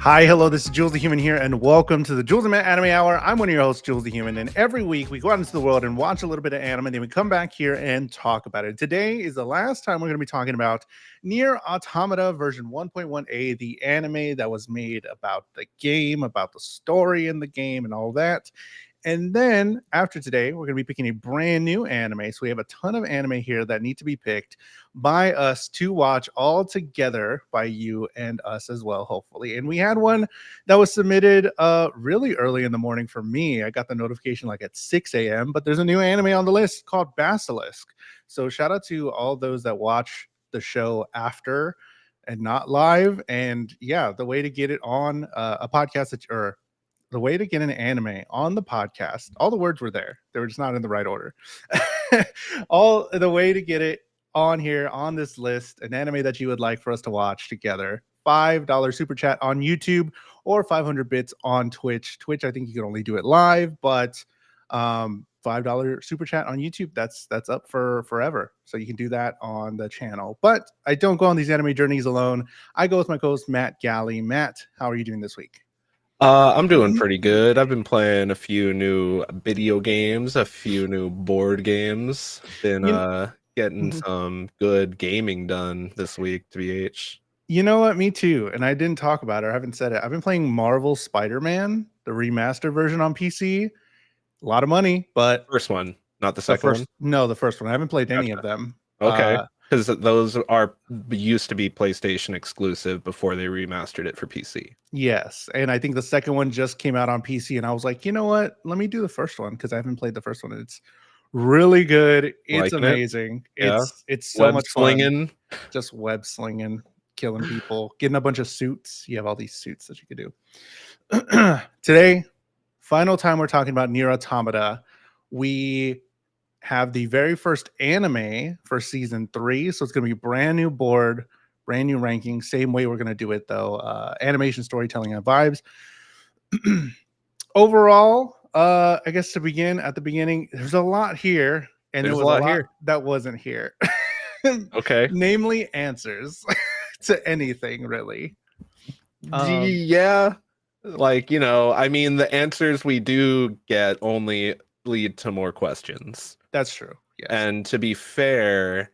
Hi, hello, this is Jules the Human here, and welcome to the Jules the Anime Hour. I'm one of your hosts, Jules the Human, and every week we go out into the world and watch a little bit of anime, and then we come back here and talk about it. Today is the last time we're going to be talking about Nier Automata version 1.1a, the anime that was made about the game, about the story in the game, and all that. And then after today, we're going to be picking a brand new anime. So we have a ton of anime here that need to be picked by us to watch all together, by you and us as well, hopefully. And we had one that was submitted really early in the morning for me. I got the notification like at 6 a.m., but there's a new anime on the list called Basilisk. So shout out to all those that watch the show after and not live. And yeah, the way to get it on a podcast or the way to get an anime on the podcast, all the words were there. They were just not in the right order. All the way to get it on here on this list, an anime that you would like for us to watch together. $5 super chat on YouTube or 500 bits on Twitch. Twitch, I think you can only do it live, but $5 super chat on YouTube, that's up for forever. So you can do that on the channel. But I don't go on these anime journeys alone. I go with my co-host Matt Galley. Matt, how are you doing this week? I'm doing pretty good. I've been playing a few new video games, a few new board games. Been You, getting Mhm. some good gaming done this week, TBH. You know what? Me too. And I didn't talk about it. I haven't said it. I've been playing Marvel Spider-Man, the remastered version on PC. A lot of money, but First one, not the second one. the first one. I haven't played any of Gotcha. them. Okay. Because those are used to be PlayStation exclusive before they remastered it for PC. Yes. And I think the second one just came out on PC. And I was like, you know what? Let me do the first one because I haven't played the first one. It's really good. It's Liking it? amazing. Yeah. It's so Web much fun. slinging. Just web slinging, killing people, getting a bunch of suits. You have all these suits that you could do. Today, final time we're talking about Nier Automata. We have the very first anime for season 3, so it's going to be brand new board, brand new ranking. Same way we're going to do it though. Animation, storytelling, and vibes. Overall, I guess to begin at the beginning, there's a lot here, and there There's a was a lot lot here. that wasn't here. Okay. Namely, answers to anything really. Yeah. Like, I mean, the answers we do get only lead to more questions. That's true. Yes. And to be fair,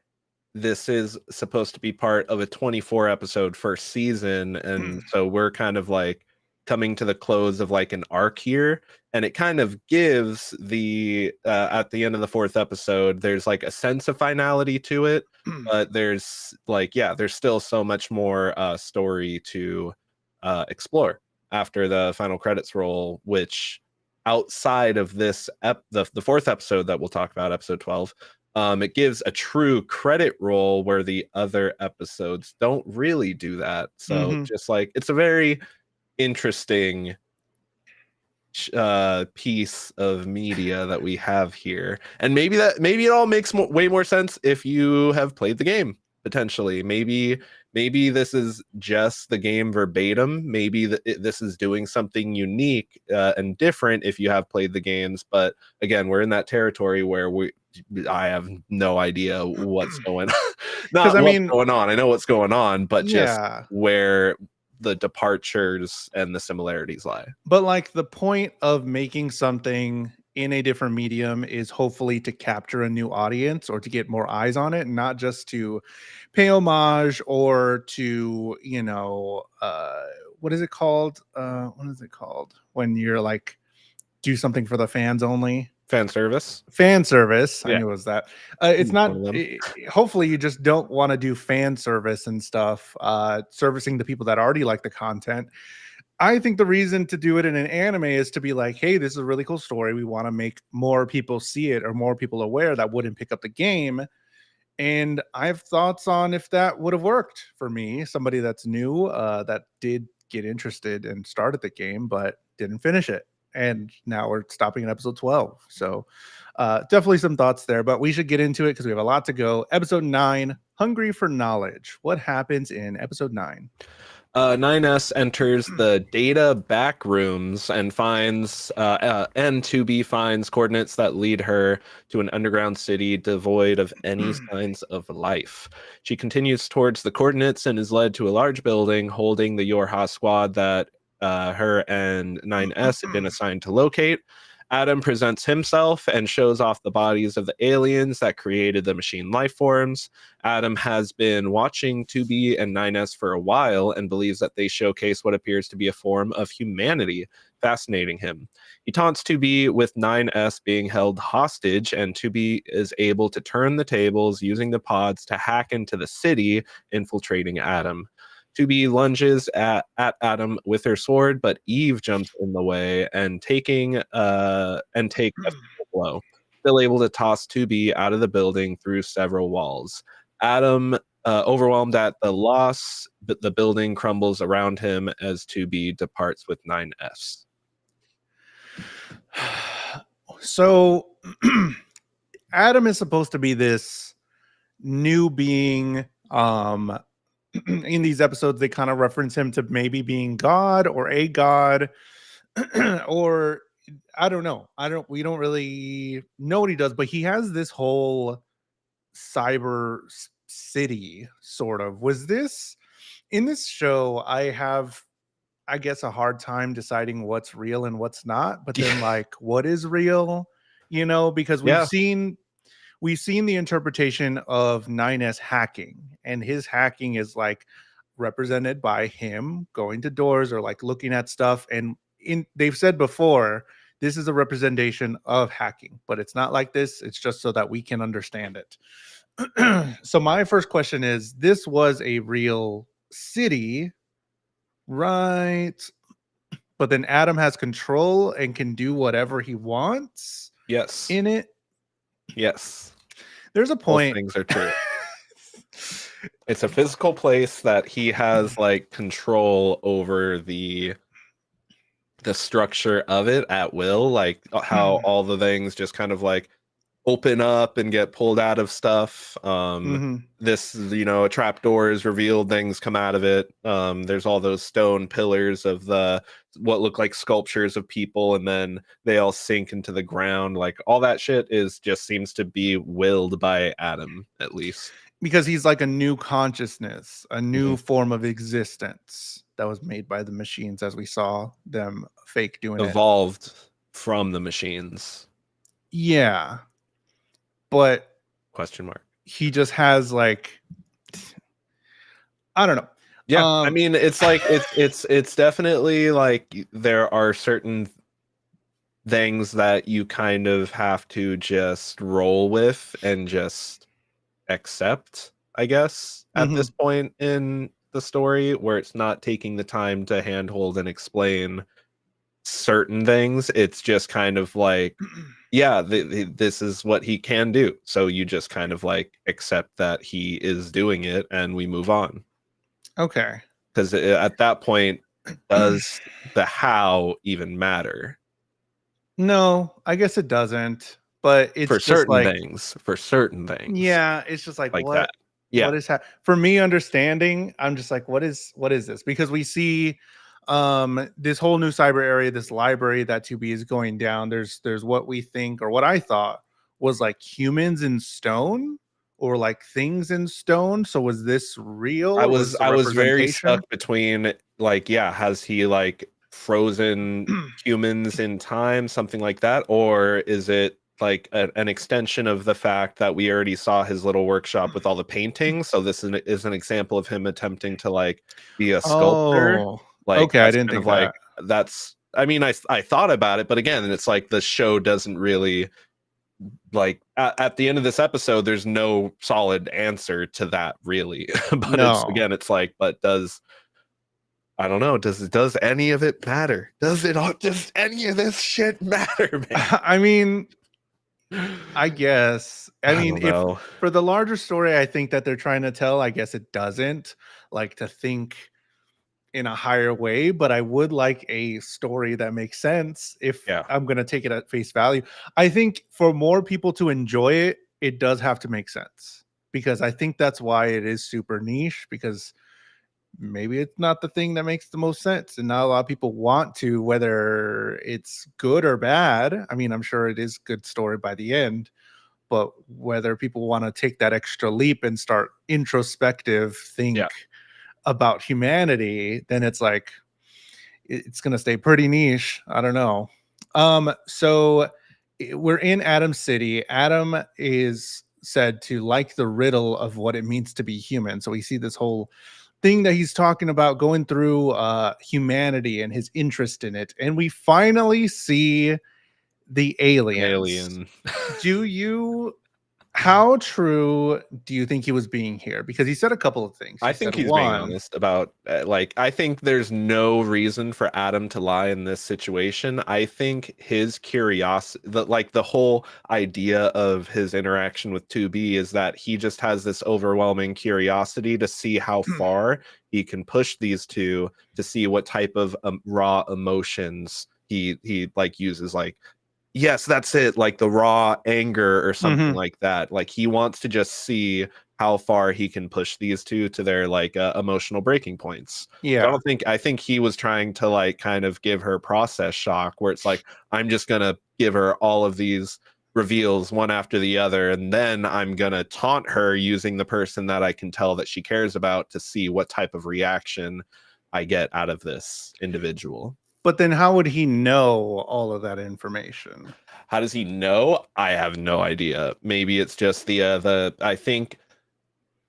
this is supposed to be part of a 24 episode first season. And so we're kind of like coming to the close of like an arc here. And it kind of gives the, at the end of the 4th episode, there's like a sense of finality to it. But there's like, yeah, there's still so much more story to explore after the final credits roll, which outside of this the 4th episode that we'll talk about, episode 12, it gives a true credit roll where the other episodes don't really do that. So just like it's a very interesting piece of media that we have here, and maybe it all makes way more sense if you have played the game. Potentially, maybe this is just the game verbatim. Maybe this is doing something unique and different if you have played the games. But again, we're in that territory where I have no idea what's going on. Not what's going on. I know what's going on, but just where the departures and the similarities lie. But like the point of making something in a different medium is hopefully to capture a new audience or to get more eyes on it, not just to pay homage or to, what is it called? What is it called when you're like do something for the fans only? Fan service. I knew it was that. It's not. Hopefully, you just don't want to do fan service and stuff, servicing the people that already like the content. I think the reason to do it in an anime is to be like, hey, this is a really cool story. We want to make more people see it or more people aware that wouldn't pick up the game. And I have thoughts on if that would have worked for me, somebody that's new, that did get interested and started the game, but didn't finish it. and now we're stopping at episode 12. So definitely some thoughts there, but we should get into it because we have a lot to go. Episode 9, Hungry for Knowledge. What happens in episode 9? 9S enters the data back rooms and finds and 2B finds coordinates that lead her to an underground city devoid of any signs of life. She continues towards the coordinates and is led to a large building holding the Yorha squad that her and 9S have been assigned to locate. Adam presents himself and shows off the bodies of the aliens that created the machine life forms. Adam has been watching 2B and 9S for a while and believes that they showcase what appears to be a form of humanity, fascinating him. He taunts 2B with 9S being held hostage, and 2B is able to turn the tables using the pods to hack into the city, infiltrating Adam. 2B lunges at Adam with her sword, but Eve jumps in the way and takes a single blow. Still able to toss 2B out of the building through several walls. Adam, overwhelmed at the loss, but the building crumbles around him as 2B departs with 9S. So Adam is supposed to be this new being. In these episodes, they kind of reference him to maybe being God or a god, or I don't know. We don't really know what he does, but he has this whole cyber city sort of. Was this in this show? I have, I guess, a hard time deciding what's real and what's not, but then like what is real, because Yeah. we've seen the interpretation of 9S hacking, and his hacking is like represented by him going to doors or like looking at stuff. And they've said before, this is a representation of hacking, but it's not like this. It's just so that we can understand it. So my first question is, this was a real city, right? But then Adam has control and can do whatever he wants Yes. in it. Yes. There's a Both point. things are true. It's a physical place that he has like control over the structure of it at will, like how all the things just kind of like open up and get pulled out of stuff. This, a trap door is revealed, things come out of it. There's all those stone pillars of the what look like sculptures of people, and then they all sink into the ground. Like all that shit is just seems to be willed by Adam, at least. Because he's like a new consciousness, a new form of existence that was made by the machines, as we saw them fake doing Evolved from the machines. Yeah. But question mark. He just has like, I don't know. Yeah, I mean, it's like it's definitely like there are certain things that you kind of have to just roll with and just accept, I guess, at this point in the story, where it's not taking the time to handhold and explain certain things. It's just kind of like, yeah, this is what he can do. So you just kind of like accept that he is doing it and we move on. Okay. Because at that point, does the how even matter? No, I guess it doesn't. But it's for just certain like things. For certain things. Yeah, it's just like what that. Yeah. What is for me understanding? I'm just like, what is this? Because we see this whole new cyber area, this library that 2B is going down. There's what we think, or what I thought was like humans in stone, or like things in stone. So was this real? I Was was very stuck between like, yeah, has he like frozen humans in time, something like that, or is it like an extension of the fact that we already saw his little workshop with all the paintings? So this is an example of him attempting to like be a sculptor. Like, okay, I that's didn't kind think of like that. that's. I mean, I thought about it, but again, it's like the show doesn't really like at the end of this episode. There's no solid answer to that, really. But it's like, but does. I don't know. Does any of it matter? Does any of this shit matter, man? I mean, I guess. I mean, if for the larger story, I think that they're trying to tell, I guess it doesn't. Like, to think in a higher way, but I would like a story that makes sense if Yeah. I'm going to take it at face value. I think for more people to enjoy it, it does have to make sense, because I think that's why it is super niche, because maybe it's not the thing that makes the most sense and not a lot of people want to, whether it's good or bad. I mean, I'm sure it is good story by the end, but whether people want to take that extra leap and start introspective think Yeah. about humanity, then it's like it's going to stay pretty niche. I don't know. So we're in Adam City. Adam is said to like the riddle of what it means to be human. So we see this whole thing that he's talking about going through humanity and his interest in it. And we finally see the aliens. Alien. Do you How true do you think he was being here? Because he said a couple of things. I He think said he's being one, honest about like I think there's no reason for Adam to lie in this situation. I think his curiosity, the whole idea of his interaction with 2B is that he just has this overwhelming curiosity to see how far he can push these two, to see what type of raw emotions he like uses, like yes, that's it, like the raw anger or something mhm, like that. Like he wants to just see how far he can push these two to their like emotional breaking points. So yeah. I think he was trying to like kind of give her process shock, where it's like I'm just going to give her all of these reveals one after the other, and then I'm going to taunt her using the person that I can tell that she cares about, to see what type of reaction I get out of this individual. But then how would he know all of that information? How does he know? I have no idea. Maybe it's just the I think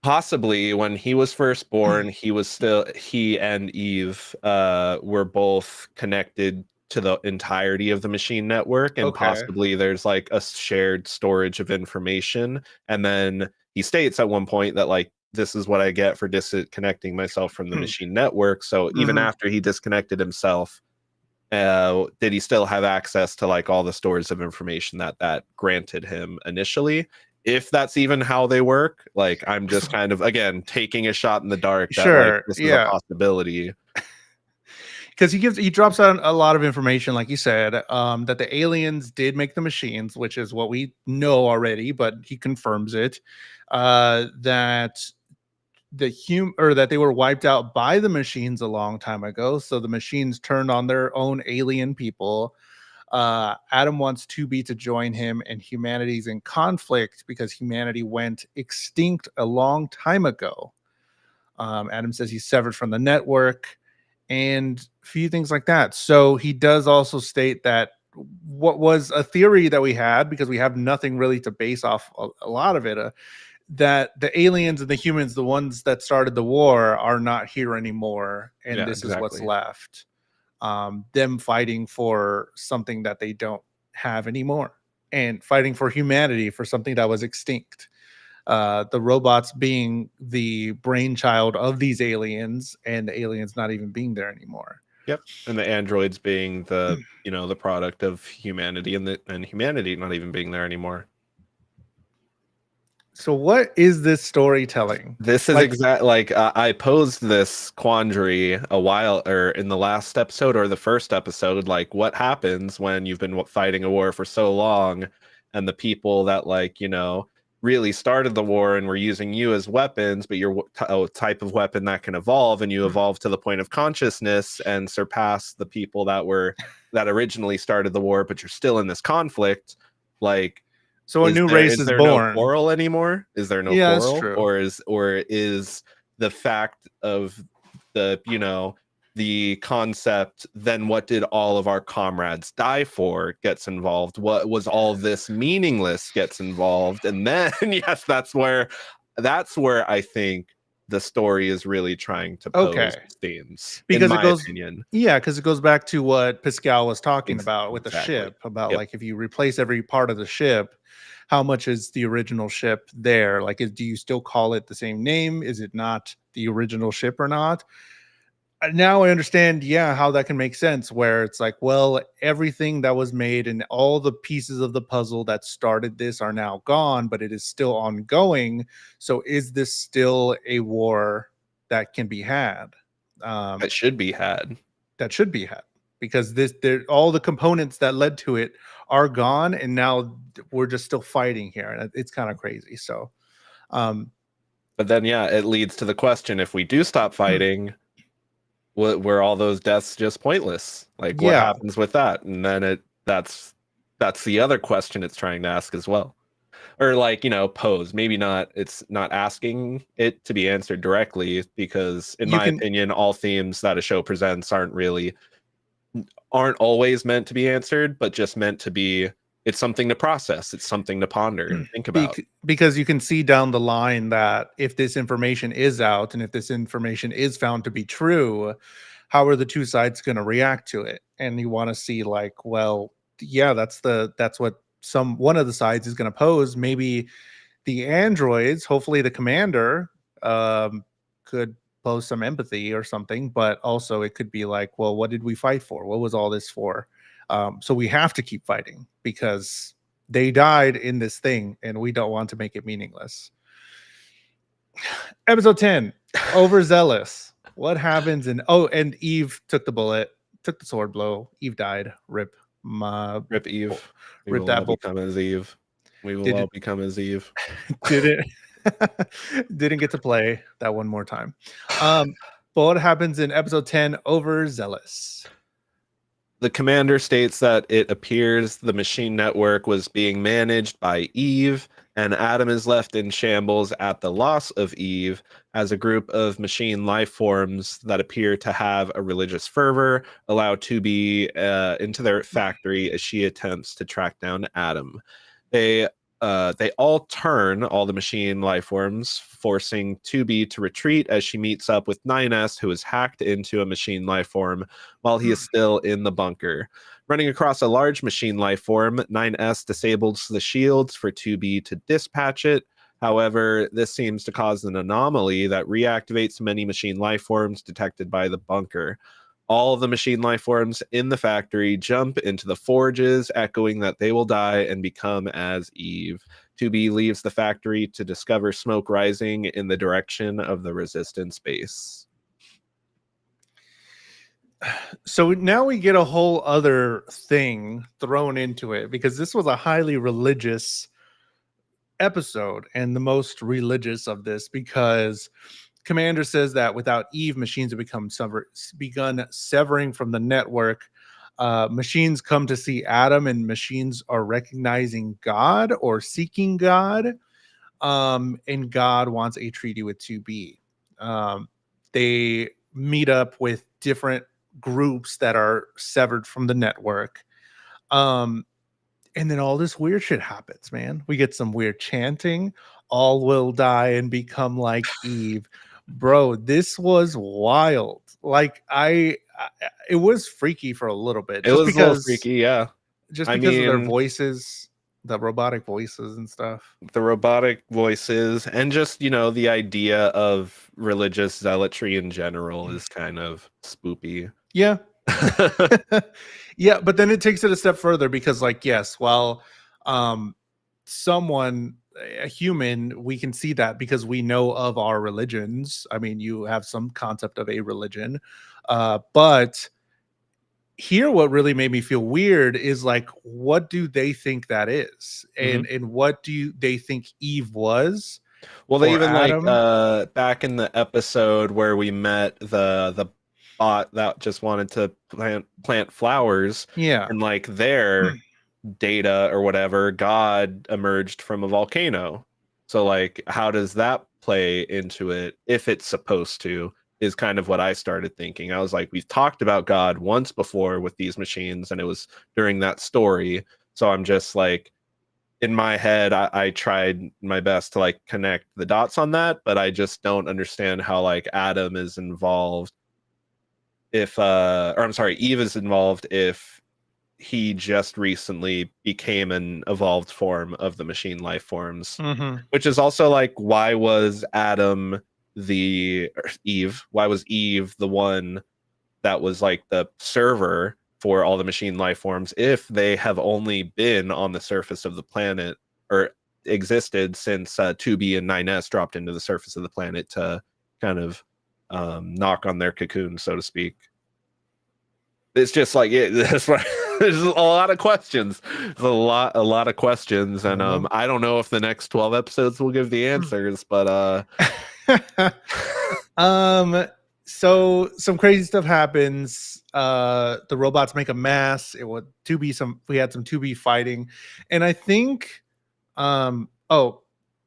possibly when he was first born, he and Eve were both connected to the entirety of the machine network, and Okay. possibly there's like a shared storage of information. And then he states at one point that like this is what I get for disconnecting myself from the machine network. So even Mhm. after he disconnected himself, did he still have access to like all the stores of information that granted him initially? If that's even how they work, like I'm just kind of again taking a shot in the dark that like Sure, this is a yeah. possibility. Because he drops out a lot of information, like you said, that the aliens did make the machines, which is what we know already, but he confirms it. That that they were wiped out by the machines a long time ago. So the machines turned on their own alien people. Adam wants 2B to join him, and humanity's in conflict because humanity went extinct a long time ago. Adam says he's severed from the network and a few things like that. So he does also state that what was a theory that we had, because we have nothing really to base off a lot of it, that the aliens and the humans, the ones that started the war, are not here anymore, and Yeah, this is what's exactly. left. Them fighting for something that they don't have anymore, and fighting for humanity for something that was extinct. The robots being the brainchild of these aliens, and the aliens not even being there anymore. Yep. And the androids being the, you know, the product of humanity, and humanity not even being there anymore. So, what is this storytelling? This is Like, exact like I posed this quandary a while or in the last episode or the first episode, like what happens when you've been fighting a war for so long, and the people that like, you know, really started the war and were using you as weapons, but you're a type of weapon that can evolve, and you evolve to the point of consciousness and surpass the people that originally started the war, but you're still in this conflict. Like so a new race is is there no born. quarrel anymore? Is there no Yeah, that's quarrel? true. Or is the fact of the, you know, the concept, then what did all of our comrades die for, gets involved? What was all this meaningless gets involved? And then yes, that's where I think the story is really trying to pose Okay. themes, in Because it my goes opinion. Yeah, because it goes back to what Pascal was talking about with the Exactly. ship, about Yep. like if you replace every part of the ship, how much is the original ship there? Like, do you still call it the same name? Is it not the original ship or not? Now I understand, yeah, how that can make sense, where it's like, well, everything that was made and all the pieces of the puzzle that started this are now gone, but it is still ongoing. So is this still a war that can be had? That should be had. That should be had, because all the components that led to it are gone, and now we're just still fighting here, and it's kind of crazy. So um But then, yeah, it leads to the question: if we do stop fighting, were all those deaths just pointless? Like, what yeah, happens with that? And then that's the other question it's trying to ask as well, or like, pose. Maybe not. It's not asking it to be answered directly, because, in you my can opinion, all themes that a show presents aren't always meant to be answered, but just meant to be. It's something to process. It's something to ponder and think about. because you can see down the line that if this information is out and if this information is found to be true, how are the two sides going to react to it? And you want to see, like, well, yeah, that's what some one of the sides is going to pose. Maybe the androids, hopefully the commander, could pose some empathy or something, but also it could be like, well, what did we fight for? What was all this for? So we have to keep fighting because they died in this thing and we don't want to make it meaningless. Episode 10, overzealous. What happens in and Eve took the bullet, took the sword blow. Eve died. Rip my Rip Eve. We rip will that all bull. become as Eve. We will Did all it become as Eve. didn't didn't get to play that one more time. But what happens in episode 10, overzealous? The commander states that it appears the machine network was being managed by Eve, and Adam is left in shambles at the loss of Eve, as a group of machine life forms that appear to have a religious fervor allow 2B into their factory as she attempts to track down Adam. They they all turn, all the machine life forms, forcing 2B to retreat as she meets up with 9S, who is hacked into a machine life form while he is still in the bunker. Running across a large machine life form, 9S disables the shields for 2B to dispatch it. However, this seems to cause an anomaly that reactivates many machine life forms detected by the bunker. All of the machine life forms in the factory jump into the forges, echoing that they will die and become as Eve. 2B leaves the factory to discover smoke rising in the direction of the resistance base. So now we get a whole other thing thrown into it, because this was a highly religious episode and the most religious of this, because Commander says that without Eve, machines have begun severing from the network. Machines come to see Adam, and machines are recognizing God or seeking God. And God wants a treaty with 2B. They meet up with different groups that are severed from the network. Um, and then all this weird shit happens, man. We get some weird chanting. All will die and become like Eve. Bro, this was wild. Like it was freaky for a little bit, It was a little freaky, yeah. just I because of their mean, voices, the robotic voices and stuff. the robotic voices, and just, the idea of religious zealotry in general is kind of spoopy. Yeah. Yeah, but then it takes it a step further, because, like, yes, while um someone, a human, we can see that because we know of our religions. I mean, you have some concept of a religion. But here, what really made me feel weird is, like, what do they think that is? Mhm. And what they think Eve was Well, they for even, like, Adam? back in the episode where we met the bot that just wanted to plant flowers, Yeah. and, like, their data or whatever, God emerged from a volcano. So, like, how does that play into it if it's supposed to? Is kind of what I started thinking. I was like, we've talked about God once before with these machines, and it was during that story. So I'm just like, in my head, I tried my best to, like, connect the dots on that, but I just don't understand how, like, Adam is involved if or I'm sorry, Eve is involved if he just recently became an evolved form of the machine life forms. Mhm. Which is also like, why was Adam Eve? Why was Eve the one that was like the server for all the machine life forms if they have only been on the surface of the planet, or existed since 2B and 9S dropped into the surface of the planet to kind of knock on their cocoon, so to speak. It's just like that's why there's a lot of questions. There's a lot of questions, and I don't know if the next 12 episodes will give the answers, but so some crazy stuff happens. The robots make a mass. It would to be some we had some 2B fighting. And I think oh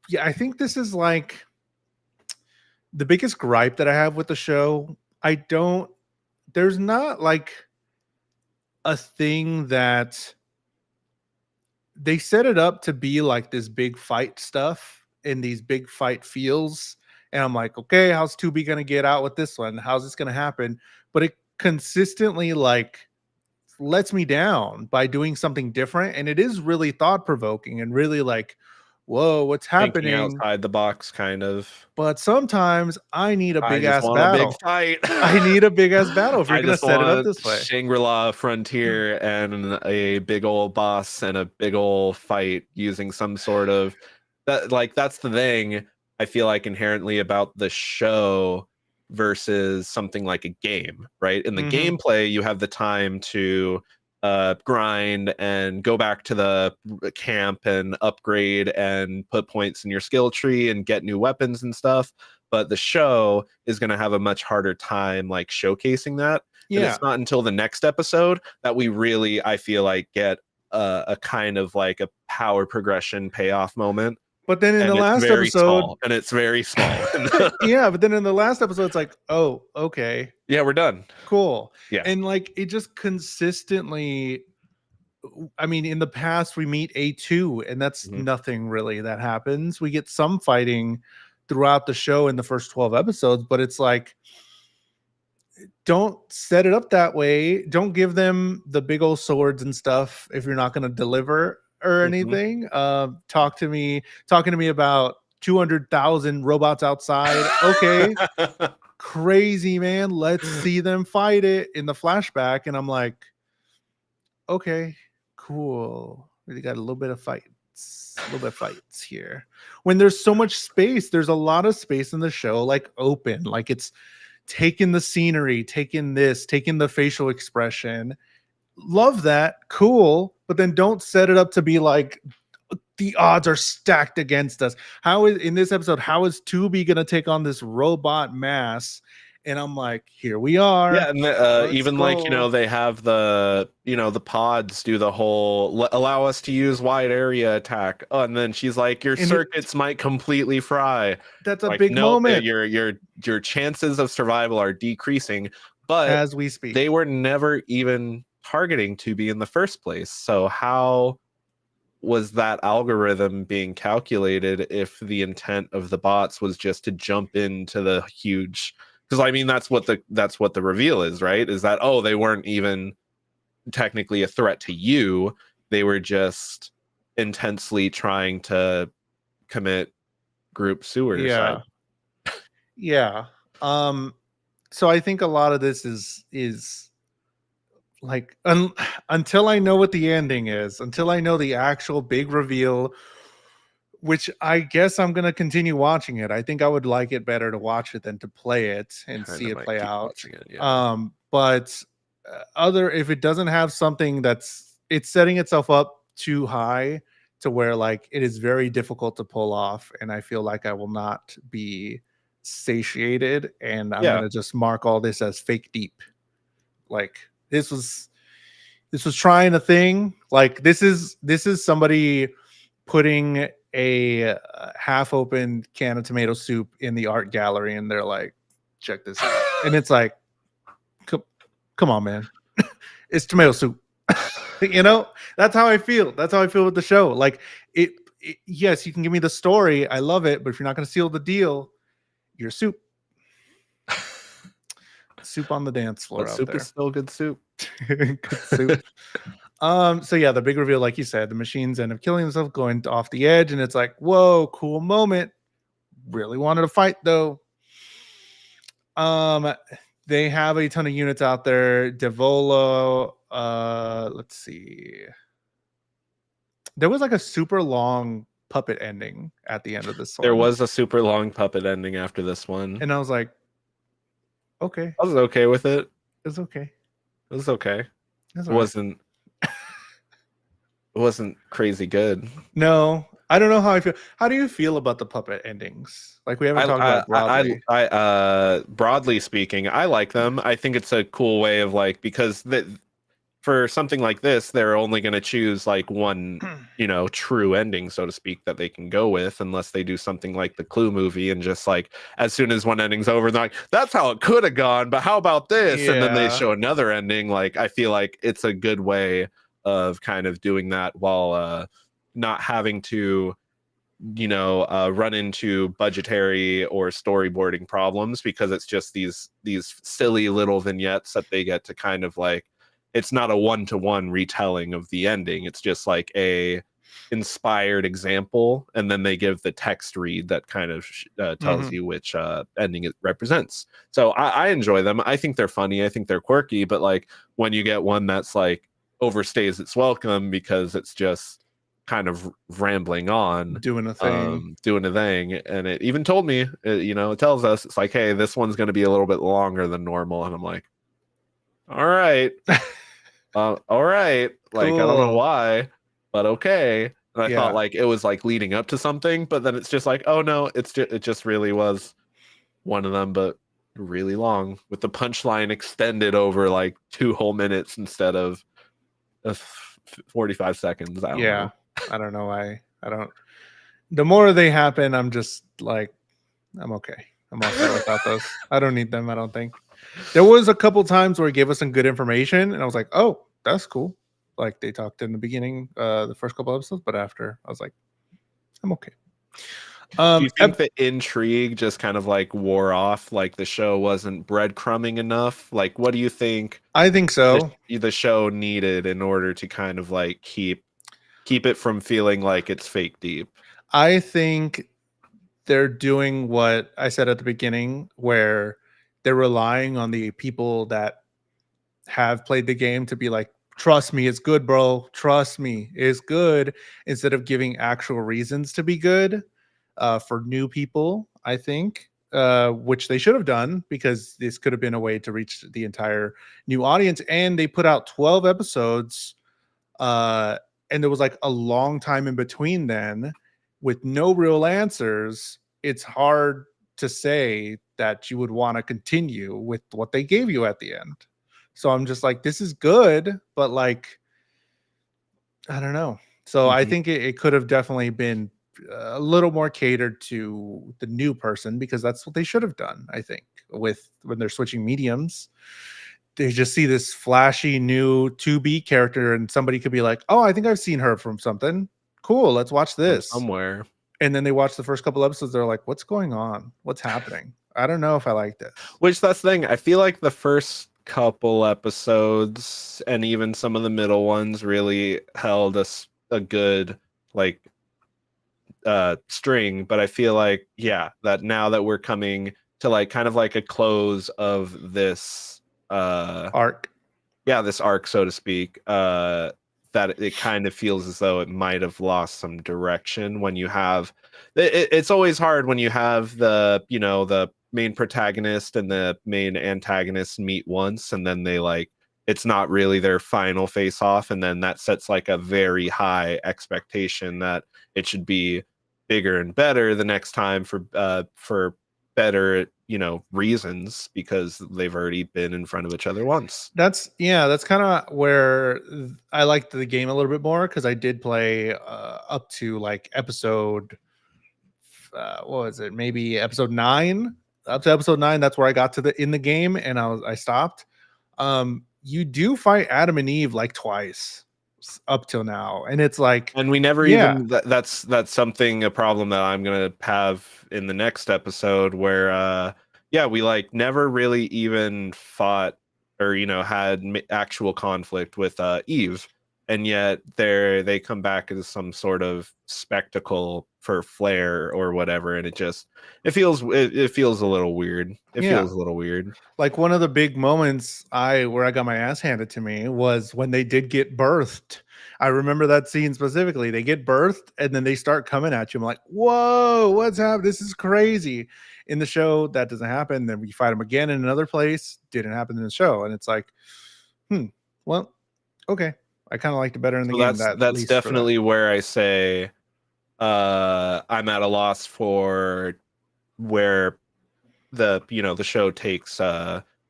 yeah, I think this is like the biggest gripe that I have with the show. I don't there's not like a thing that they set it up to be like this big fight stuff in these big fight feels. And I'm like, okay, how's 2B gonna get out with this one? How's this gonna happen? But it consistently like lets me down by doing something different. And it is really thought provoking and really like, whoa, what's thinking happening? outside the box, kind of. But sometimes I need a I big just ass want a big battle. fight. I need a big ass battle if you're I gonna just set it up want this way. Shangri-La Frontier and a big old boss and a big old fight using some sort of that. Like that's the thing I feel like inherently about the show versus something like a game, right? In the gameplay, you have the time to grind and go back to the camp and upgrade and put points in your skill tree and get new weapons and stuff. But the show is going to have a much harder time like showcasing that. And Yeah. it's not until the next episode that we really, I feel like, get a kind of like a power progression payoff moment. But then in And the it's last very episode, small. And it's very small. yeah, but then in the last episode, it's like, oh, okay, Yeah, we're done. cool. Yeah. And like it just consistently, I mean, in the past we meet A2, and that's nothing really that happens. We get some fighting throughout the show in the first 12 episodes, but it's like, don't set it up that way. Don't give them the big old swords and stuff if you're not going to deliver or anything. Talking to me about 200,000 robots outside. Okay, crazy, man. Let's see them fight it in the flashback. And I'm like, okay, cool. We got a little bit of fights here. When there's so much space, there's a lot of space in the show, like open, like it's taking the scenery, taking the facial expression. Love that. Cool. But then don't set it up to be like the odds are stacked against us. How is in this episode, how is 2B gonna take on this robot mass? And I'm like, here we are. Yeah, and even go. like they have the pods do the whole allow us to use wide area attack. Oh, and then she's like, your circuits might completely fry. That's a like, big nope, moment. Your chances of survival are decreasing, but as we speak, they were never even targeting to be in the first place. So how was that algorithm being calculated if the intent of the bots was just to jump into the huge? Because I mean that's what the reveal is, right? Is that they weren't even technically a threat to you. They were just intensely trying to commit group suicide. Yeah. So I think a lot of this is like until I know what the ending is, until I know the actual big reveal, which I guess I'm gonna continue watching it. I think I would like it better to watch it than to play it and see it play out. But if it doesn't have something it's setting itself up too high to where like it is very difficult to pull off, and I feel like I will not be satiated, and I'm gonna just mark all this as fake deep. Like this was trying a thing. Like this is somebody putting a half open can of tomato soup in the art gallery, and they're like, check this out. And it's like, come on, man. It's tomato soup. That's how I feel. That's how I feel with the show. Like it, yes, you can give me the story. I love it. But if you're not going to seal the deal, you're soup. Soup on the dance floor. But out soup there. is still good soup. Good soup. So yeah, the big reveal, like you said, the machines end up killing themselves, going off the edge, and it's like, whoa, cool moment. Really wanted to fight though. They have a ton of units out there. Devolo, let's see. There was like a super long puppet ending at the end of this one. There was a super long puppet ending after this one. And I was like, Okay. I was okay with it. It's okay. It was okay. That's It all right. wasn't crazy good. No, I don't know how I feel. How do you feel about the puppet endings? Like we haven't talked about it broadly. Broadly speaking, I like them. I think it's a cool way of like, because for something like this, they're only going to choose like one, true ending, so to speak, that they can go with, unless they do something like the Clue movie and just like, as soon as one ending's over, they're like, that's how it could have gone, but how about this? And then they Yeah. show another ending. Like, I feel like it's a good way of kind of doing that while not having to run into budgetary or storyboarding problems, because it's just these silly little vignettes that they get to kind of like, it's not a one-to-one retelling of the ending, it's just like a inspired example, and then they give the text read that kind of tells you which ending it represents. So I enjoy them. I think they're funny, I think they're quirky, but like when you get one that's like overstays its welcome because it's just kind of rambling on, Doing a thing. doing a thing. And it even told me, it tells us, it's like, hey, this one's going to be a little bit longer than normal. And I'm like, all right, all right. Like, I don't know Cool. why, but okay. And I thought Yeah. like it was like leading up to something, but then it's just like, oh no, it just really was one of them, but really long, with the punchline extended over like 2 whole minutes instead of 45 seconds. I don't Yeah. know. I don't know why. I don't. The more they happen, I'm just like, I'm okay. I'm all set without those. I don't need them. I don't think. There was a couple times where it gave us some good information, and I was like, oh, that's cool. Like they talked in the beginning, the first couple episodes, but after I was like, I'm okay. Do you think the intrigue just kind of like wore off? Like the show wasn't breadcrumbing enough? Like, what do you think I think so. the show needed in order to kind of like keep it from feeling like it's fake deep? I think they're doing what I said at the beginning, where they're relying on the people that have played the game to be like, trust me, it's good, bro. Trust me, it's good, instead of giving actual reasons to be good for new people, I think, which they should have done, because this could have been a way to reach the entire new audience. And they put out 12 episodes, uh, and there was like a long time in between then with no real answers. It's hard to say that you would want to continue with what they gave you at the end. So I'm just like, this is good, but like, I don't know. So I Mhm. think it could have definitely been a little more catered to the new person, because that's what they should have done. I think with when they're switching mediums, they just see this flashy new 2B character, and somebody could be like, "Oh, I think I've seen her from something. Cool, let's watch From this." somewhere. And then they watch the first couple episodes. They're like, "What's going on? What's happening? I don't know if I like this." Which, that's the thing. I feel like the first couple episodes and even some of the middle ones really held us a good like string, but I feel like, yeah, that now that we're coming to like kind of like a close of this Arc. yeah, this arc, so to speak, that it kind of feels as though it might have lost some direction. When you have it's always hard when you have the main protagonist and the main antagonist meet once, and then they like, it's not really their final face off, and then that sets like a very high expectation that it should be bigger and better the next time for better reasons, because they've already been in front of each other once. That's yeah, that's kind of where I liked the game a little bit more, because I did play up to like episode what was it? Maybe episode 9. Up to episode 9, that's where I got to the in the game, and I stopped. You do fight Adam and Eve like twice up till now, and it's like, And we never yeah, even that's something, a problem that I'm gonna have in the next episode, where yeah, we like never really even fought or had actual conflict with Eve, and yet they come back as some sort of spectacle for flair or whatever, and it feels a little weird. It yeah. feels a little weird. Like one of the big moments where I got my ass handed to me was when they did get birthed. I remember that scene specifically. They get birthed and then they start coming at you. I'm like, whoa, what's happening? This is crazy. in the show. That doesn't happen. Then we fight him again in another place. Didn't happen in the show. And it's like, well, okay. I kind of liked it better in the So game. That at that's least for that. definitely where I say I'm at a loss for where the show takes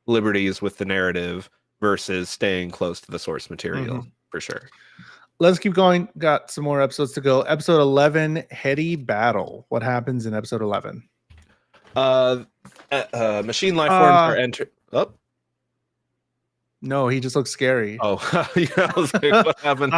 liberties with the narrative versus staying close to the source material for sure. Let's keep going. Got some more episodes to go. Episode 11, Heady Battle. What happens in episode 11? Machine life forms are entered. Oh, no, he just looks scary. Oh, yeah, I was like, what happened?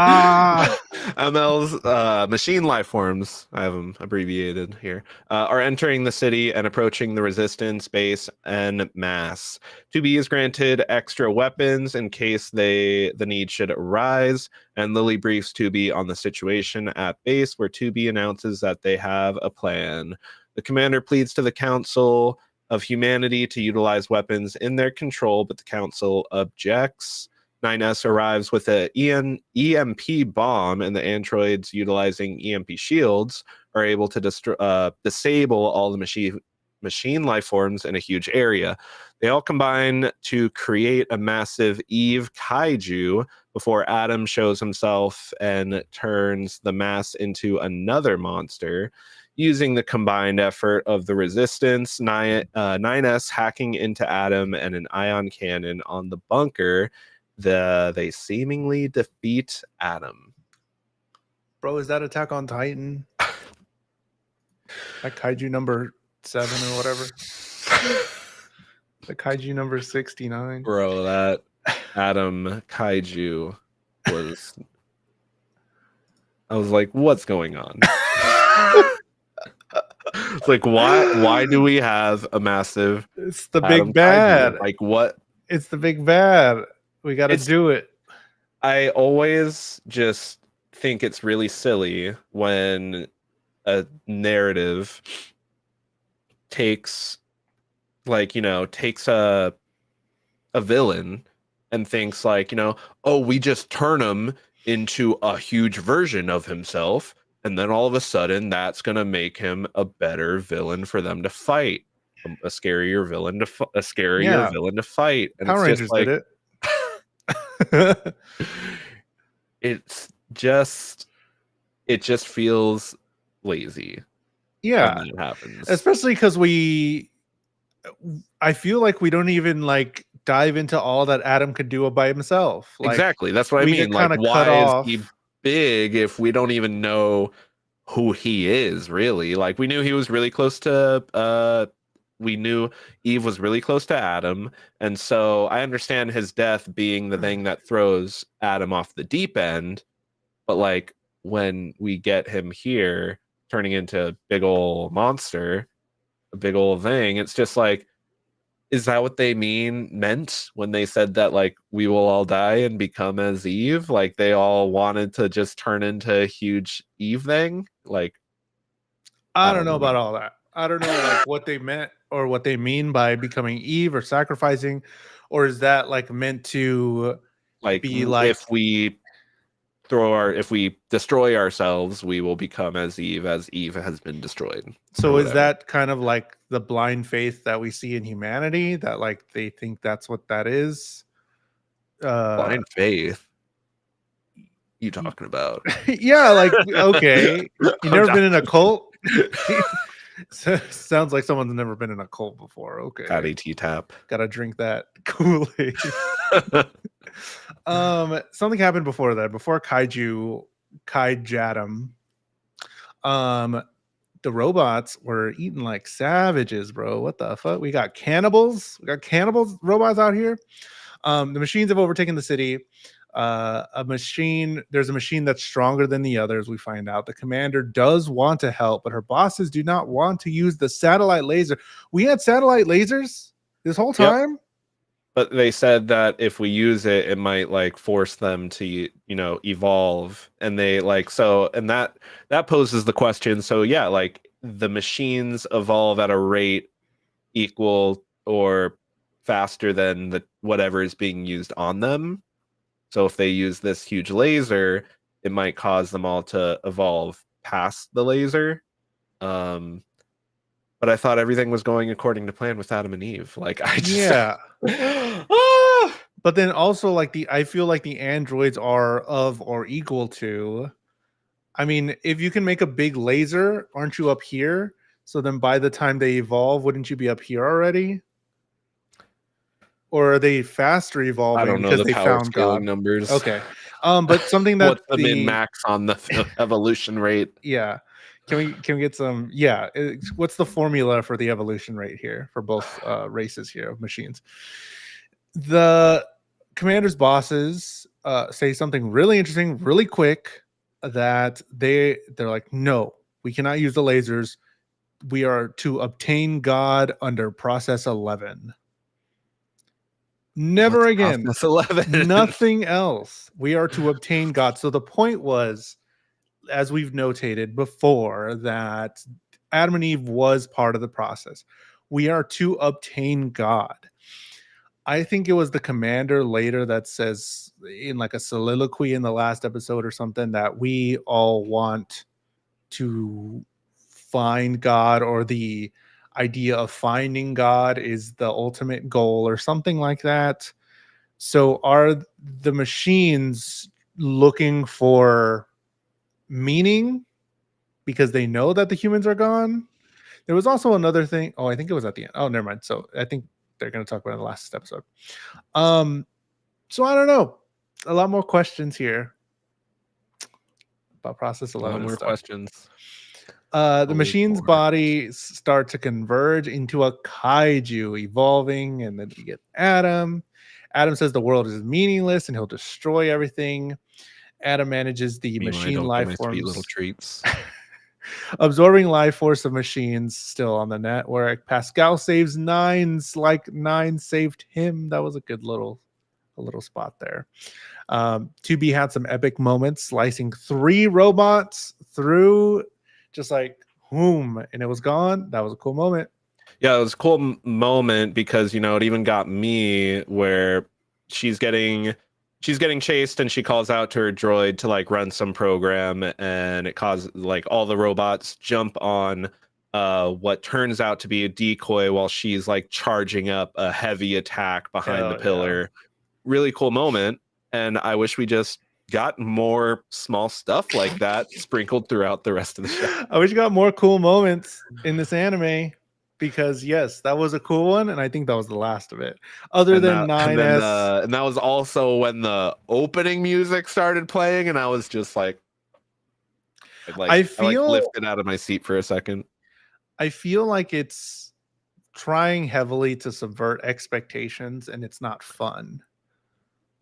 ML's machine life forms, I have them abbreviated here, are entering the city and approaching the resistance base en masse. 2B is granted extra weapons in case the need should arise, and Lily briefs 2B on the situation at base, where 2B announces that they have a plan. The commander pleads to the Council of Humanity to utilize weapons in their control, but the council objects. 9S arrives with an EMP bomb, and the androids, utilizing EMP shields, are able to disable all the machine life forms in a huge area. They all combine to create a massive Eve kaiju before Adam shows himself and turns the mass into another monster. Using the combined effort of the Resistance, 9S hacking into Adam, and an ion cannon on the bunker, they seemingly defeat Adam. Bro, is that Attack on Titan? That kaiju number 7 or whatever. The kaiju number 69. Bro, that Adam kaiju was... I was like, what's going on? It's like, why do we have a massive... It's the big bad. Kaiju? Like, what? It's the big bad. We got to do it. I always just think it's really silly when a narrative takes a villain and thinks like, oh, we just turn him into a huge version of himself, and then all of a sudden that's going to make him a better villain for them to fight, a scarier villain to fight. And Power it's Rangers just like, did it. it just feels lazy. Yeah, when that happens, especially because I feel like we don't even like dive into all that Adam could do by himself. Like, exactly, that's what I mean. Like, why is he big if we don't even know who he is, really? Like, we knew he was really close to we knew Eve was really close to Adam, and so I understand his death being the thing that throws Adam off the deep end, but like, when we get him here turning into a big old monster, a big old thing, it's just like, is that what they meant when they said that, like, we will all die and become as Eve? Like, they all wanted to just turn into a huge Eve thing? Like, I don't know about all that. I don't know like what they meant or what they mean by becoming Eve or sacrificing, or is that like meant to like be like, if we destroy ourselves, we will become as Eve has been destroyed. So is that kind of like the blind faith that we see in humanity, that like they think that's what that is? Blind faith? You talking about? Yeah, like, okay, you never been in a cult? Sounds like someone's never been in a cult before. Okay, Patty T-tap. Gotta drink that Kool-Aid. Something happened before that. Before Kaiju Adam, the robots were eating like savages, bro. What the fuck? We got cannibals. Robots out here. The machines have overtaken the city. There's a machine that's stronger than the others. We find out the commander does want to help, but her bosses do not want to use the satellite laser. We had satellite lasers this whole time. Yep. But they said that if we use it, it might like force them to, evolve. And they and that poses the question. So yeah, like, the machines evolve at a rate equal or faster than whatever is being used on them. So if they use this huge laser, it might cause them all to evolve past the laser. But but I thought everything was going according to plan with Adam and Eve. Like I just Yeah. Ah! But then also like I feel like the androids are of or equal to, I mean, if you can make a big laser, aren't you up here? So then by the time they evolve, wouldn't you be up here already? Or are they faster I evolving don't know because the they power found scaling God? numbers. Okay. But something that What's the min max on the evolution rate? yeah. Can we get some yeah, what's the formula for the evolution rate here for both races here of machines? The commander's bosses say something really interesting, really quick, that they're like, no, we cannot use the lasers. We are to obtain God under process 11. Never What's again. process 11? Nothing else. We are to obtain God. So the point was, as we've notated before, that Adam and Eve was part of the process. We are to obtain God. I think it was the commander later that says in like a soliloquy in the last episode or something that we all want to find God, or the idea of finding God is the ultimate goal or something like that. So are the machines looking for meaning because they know that the humans are gone? There was also another thing. Oh, I think it was at the end. Oh, never mind. So I think they're going to talk about it in the last episode. Um, so I don't know. A lot more questions here about process A lot 11 and more stuff. questions. The Always machine's more. bodies start to converge into a kaiju, evolving, and then we get Adam. Adam says the world is meaningless and he'll destroy everything. Adam manages the Me when I machine don't get life my sweet little forms, treats. absorbing life force of machines still on the network. Pascal saves Nines like Nine saved him. That was a little spot there. 2B had some epic moments, slicing 3 robots through, just like whom, and it was gone. That was a cool moment. Yeah, it was a cool moment because it even got me where she's getting chased and she calls out to her droid to like run some program, and it causes like all the robots jump on what turns out to be a decoy while she's like charging up a heavy attack behind the Hell yeah. pillar. Really cool moment, and I wish we just got more small stuff like that sprinkled throughout the rest of the show. I wish you got more cool moments in this anime, because yes, that was a cool one, and I think that was the last of it. Other and than that and then 9S, and that was also when the opening music started playing, and I was just like I I like feel lifted out of my seat for a second. I feel like it's trying heavily to subvert expectations, and it's not fun.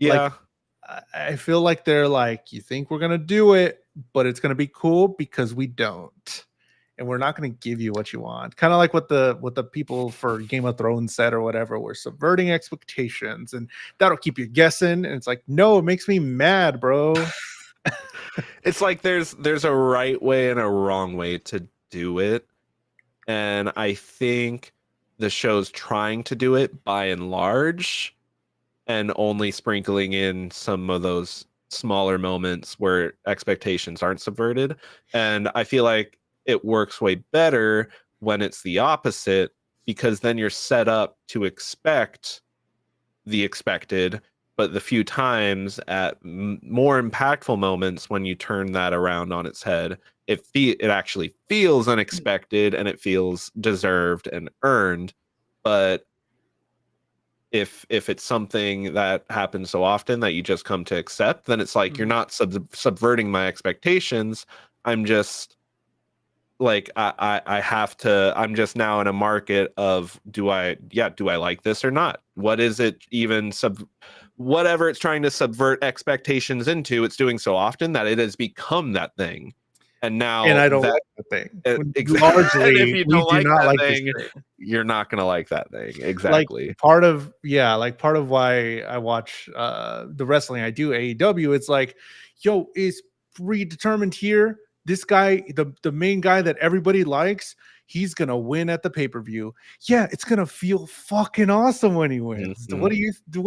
Like Yeah, I feel like they're like, you think we're gonna do it, but it's gonna be cool because we don't, and we're not gonna give you what you want. Kind of like what the people for Game of Thrones said or whatever. We're subverting expectations, and that'll keep you guessing. And it's like, no, it makes me mad, bro. it's like there's a right way and a wrong way to do it, and I think the show's trying to do it by and large, and only sprinkling in some of those smaller moments where expectations aren't subverted. And I feel like it works way better when it's the opposite, because then you're set up to expect the expected, but the few times at more impactful moments when you turn that around on its head, it actually feels unexpected and it feels deserved and earned. But if it's something that happens so often that you just come to accept, then it's like you're not subverting my expectations. I'm just like I have to. I'm just now in a market of do I like this or not? What is it even whatever it's trying to subvert expectations into? It's doing so often that it has become that thing, and And now I don't that like the thing. and if Largely, you we don't do like not that like this thing, thing. you're not gonna like that thing. Like Exactly. part of why I watch the wrestling I do, AEW. It's like, yo, it's predetermined here. This guy, the main guy that everybody likes, he's gonna win at the pay-per-view. Yeah, it's gonna feel fucking awesome when he wins. Mhm. What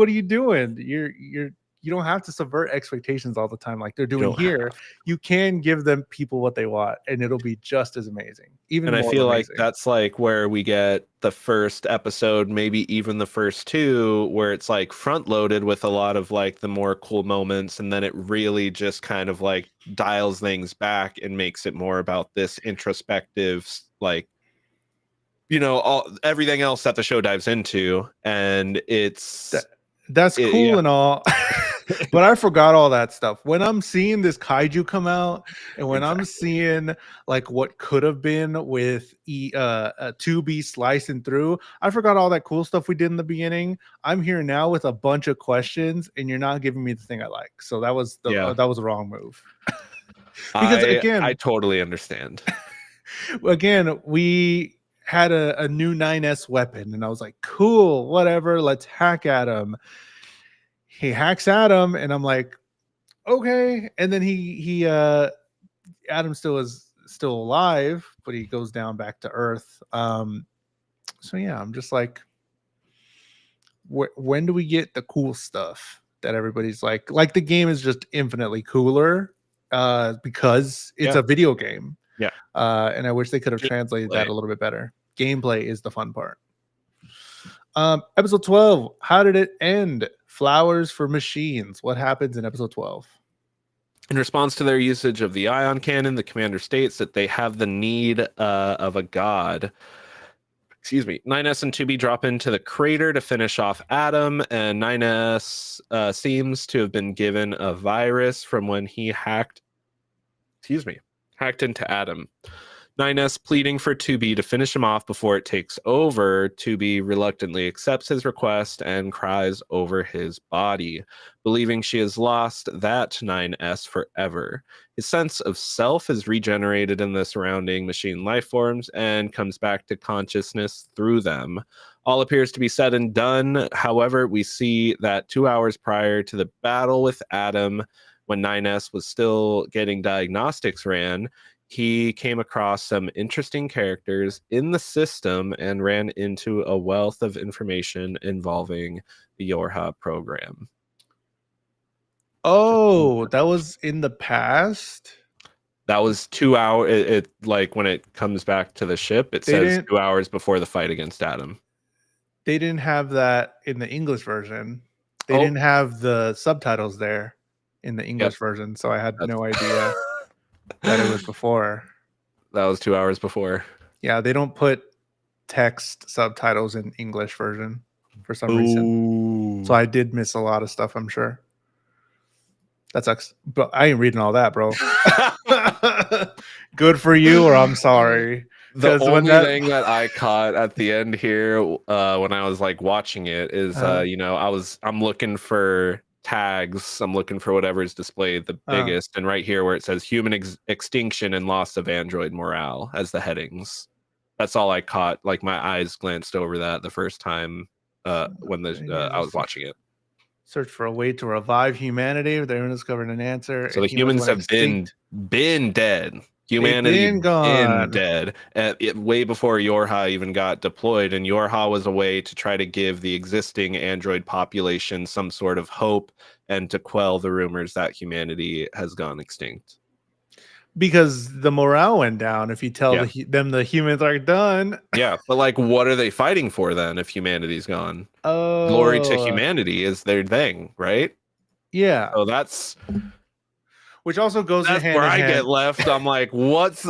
are you doing? You're you don't have to subvert expectations all the time like they're You doing don't here. have. You can give them people what they want, and it'll be just as amazing, even And I more feel like amazing. that's like where we get the first episode, maybe even the first two, where it's like front loaded with a lot of like the more cool moments, and then it really just kind of like dials things back and makes it more about this introspective, like, all everything else that the show dives into. And That that's cool yeah. and all, but I forgot all that stuff. When I'm seeing this kaiju come out, and when I'm Exactly. seeing like what could have been with 2B slicing through, I forgot all that cool stuff we did in the beginning. I'm here now with a bunch of questions, and you're not giving me the thing I like. So that was Yeah. that was a wrong move. Because I totally understand. again, we had a new 9S weapon, and I was like, cool, whatever, let's hack at him. He hacks at him, and I'm like, okay. And then he Adam still alive, but he goes down back to Earth. So yeah, I'm just like, when do we get the cool stuff that everybody's like the game is just infinitely cooler because it's Yeah. a video game. Yeah. And I wish they could have translated that a little bit better. Gameplay is the fun part. Episode 12, how did it end? Flowers for machines. What happens in episode 12? In response to their usage of the ion cannon, the commander states that they have the need of a god. Excuse me. 9S and 2B drop into the crater to finish off Adam, and 9S seems to have been given a virus from when he hacked into Adam. 9S pleading for 2B to finish him off before it takes over. 2B reluctantly accepts his request and cries over his body, believing she has lost that 9S forever. His sense of self is regenerated in the surrounding machine life forms and comes back to consciousness through them. All appears to be said and done. However, we see that 2 hours prior to the battle with Adam, when 9S was still getting diagnostics ran, he came across some interesting characters in the system and ran into a wealth of information involving the Yorha program. Oh, that was in the past. That was 2 hours. It like when it comes back to the ship, it They says didn't 2 hours before the fight against Adam. they didn't have that in the English version. They Oh, didn't have the subtitles there in the yep. English version, so I had That's no idea that it was before. that was 2 hours before. Yeah, they don't put text subtitles in English version for some reason. So Ooh. I did miss a lot of stuff, I'm sure. That sucks. But I ain't reading all that, bro. Good for you, or I'm sorry. The 'Cause when only that thing that I caught at the end here, when I was like watching it, is I'm looking for tags. I'm looking for whatever's displayed the biggest, and right here where it says human extinction and loss of android morale as the headings. That's all I caught. Like my eyes glanced over that the first time when I was watching it. search for a way to revive humanity. They haven't discovered an answer, So and the humans humans went have been extinct. dead. They've Humanity been been gone. dead way before Yorha even got deployed, and Yorha was a way to try to give the existing android population some sort of hope and to quell the rumors that humanity has gone extinct. Because the morale went down. If you tell Yeah. them the humans are done. Yeah, but like, what are they fighting for then if humanity's gone? Glory to Oh, humanity is their thing, right? yeah. So that's Which also goes in hand where in I get hand. left. I'm like, what's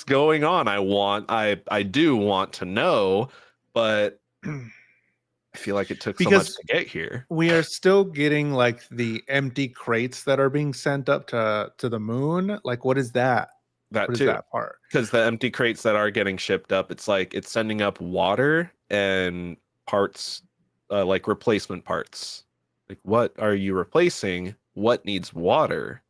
going on? I do want to know, but I feel like it took so much Because to get here. we are still getting like the empty crates that are being sent up to the moon. Like, what is that? That What is too, that part? because the empty crates that are getting shipped up, it's like it's sending up water and parts, like replacement parts. Like, what are you replacing? What needs water?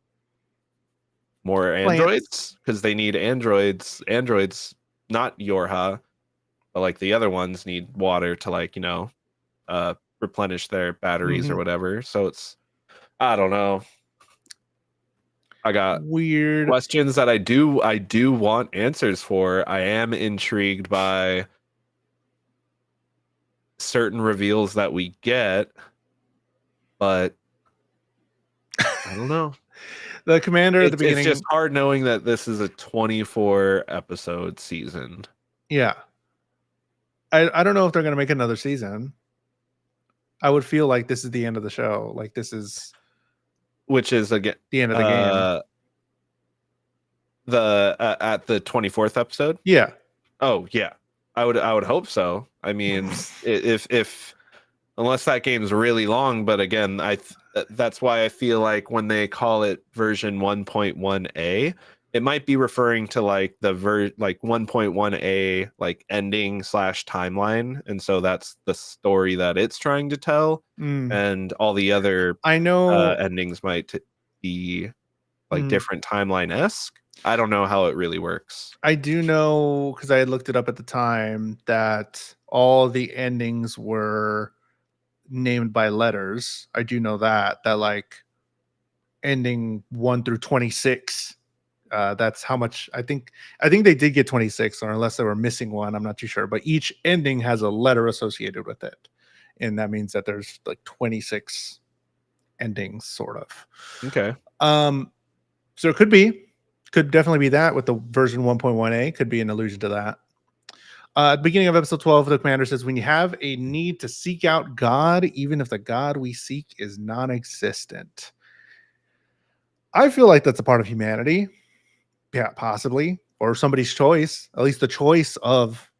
More Plants. androids, because they need androids. Androids, not Yorha, but like the other ones need water to replenish their batteries or Mhm. whatever. So I don't know. I got Weird. questions that I do want answers for. I am intrigued by certain reveals that we get, but I don't know. The commander at the It's just beginning. hard knowing that this is a 24 episode season. Yeah. I don't know if they're going to make another season. I would feel like this is the end of the show. Like this is Which is again the end of the game. At the 24th episode. Yeah. Oh yeah, I would hope so. I mean, if unless that game's really long, but again, that's why I feel like when they call it version 1.1a, it might be referring to like like 1.1a like ending slash timeline, and so that's the story that it's trying to tell, and all the other I know endings might be like different timeline-esque. I don't know how it really works. I do know, because I had looked it up at the time, that all the endings were named by letters. I do know that like ending 1 through 26. That's how much I think they did get 26, or unless they were missing one, I'm not too sure. But each ending has a letter associated with it, and that means that there's like 26 endings, sort of. Okay. So it could definitely be that with the version 1.1a. Could be an allusion to that. At the beginning of episode 12, the commander says, when you have a need to seek out God, even if the God we seek is non-existent. I feel like that's a part of humanity. Yeah, possibly. Or somebody's choice, at least the choice of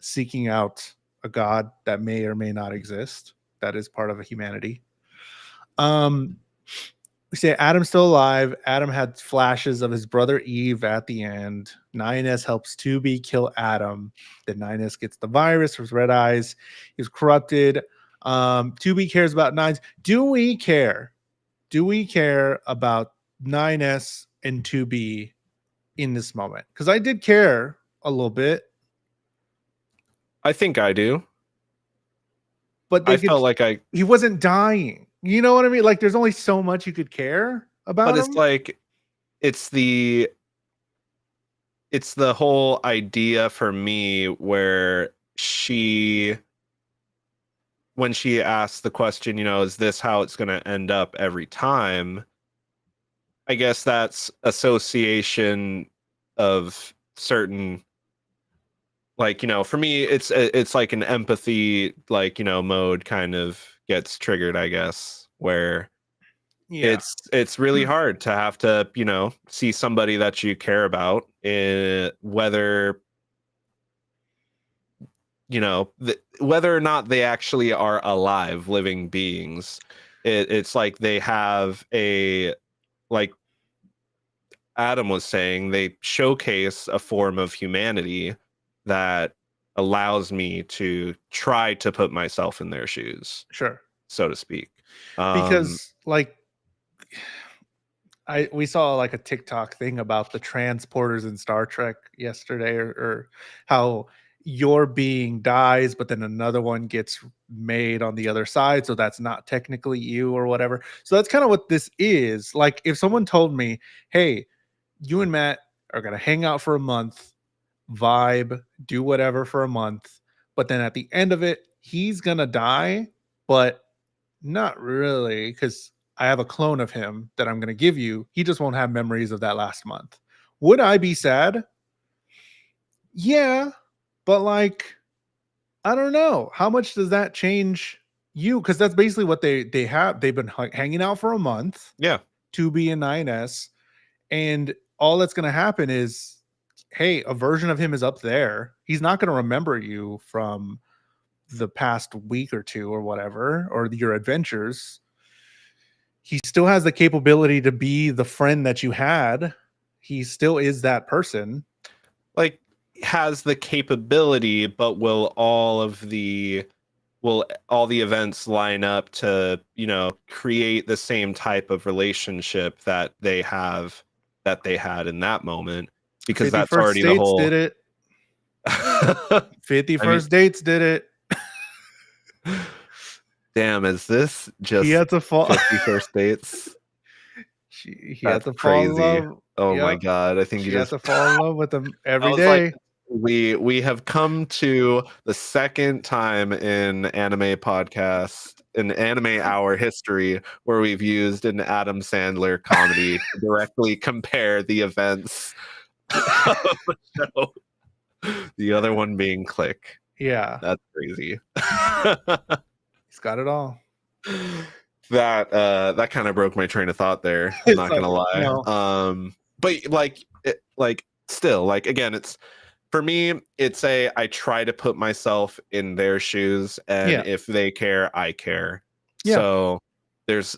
seeking out a God that may or may not exist. That is part of a humanity. We say Adam's still alive. Adam had flashes of his brother Eve at the end. 9S helps 2B kill Adam. Then 9S gets the virus from his red eyes. He's corrupted. 2B cares about 9s. Do we care? Do we care about 9S and 2B in this moment? Because I did care a little bit. I think I do. But I felt like he wasn't dying. You know what I mean? Like there's only so much you could care about but him. it's like it's the whole idea for me where when she asks the question, is this how it's going to end up every time? I guess that's association of certain, like, for me, it's like an empathy, like, mode kind of gets triggered, I guess, where Yeah. it's really hard to have to, see somebody that you care about, whether whether or not they actually are alive, living beings. It's like they have like Adam was saying, they showcase a form of humanity that allows me to try to put myself in their shoes, Sure. so to speak. Because like we saw like a TikTok thing about the transporters in Star Trek yesterday, or how your being dies, but then another one gets made on the other side, so that's not technically you or whatever. So that's kind of what this is. Like if someone told me, "Hey, you and Matt are gonna hang out for a month, vibe, do whatever for a month, but then at the end of it, he's gonna die, but not really, because I have a clone of him that I'm going to give you. He just won't have memories of that last month." Would I be sad? Yeah, but like, I don't know. How much does that change you? Because that's basically what they have. They've been hanging out for a month. Yeah. 2B and 9S, and all that's going to happen is, hey, a version of him is up there. He's not going to remember you from the past week or two or whatever, or your adventures. He still has the capability to be the friend that you had. He still is that person. Like, has the capability, but will all the events line up to, create the same type of relationship that they had in that moment? Because that's 51st already the Dates whole did it. 51st Dates did it. Damn, is this just He had to fall. 51st Dates? He That's had to fall in crazy. love. Oh my Yep. God. I think She you had just to fall in love with him that every was like day. we have come to the second time in anime hour history where we've used an Adam Sandler comedy to directly compare the events of the show. The other one being Click. Yeah, That's crazy. he's got it all. That kind of broke my train of thought there. I'm It's not gonna like, lie. no. But like still, like again, it's for me, it's I try to put myself in their shoes, and Yeah, if they care, I care. yeah, So there's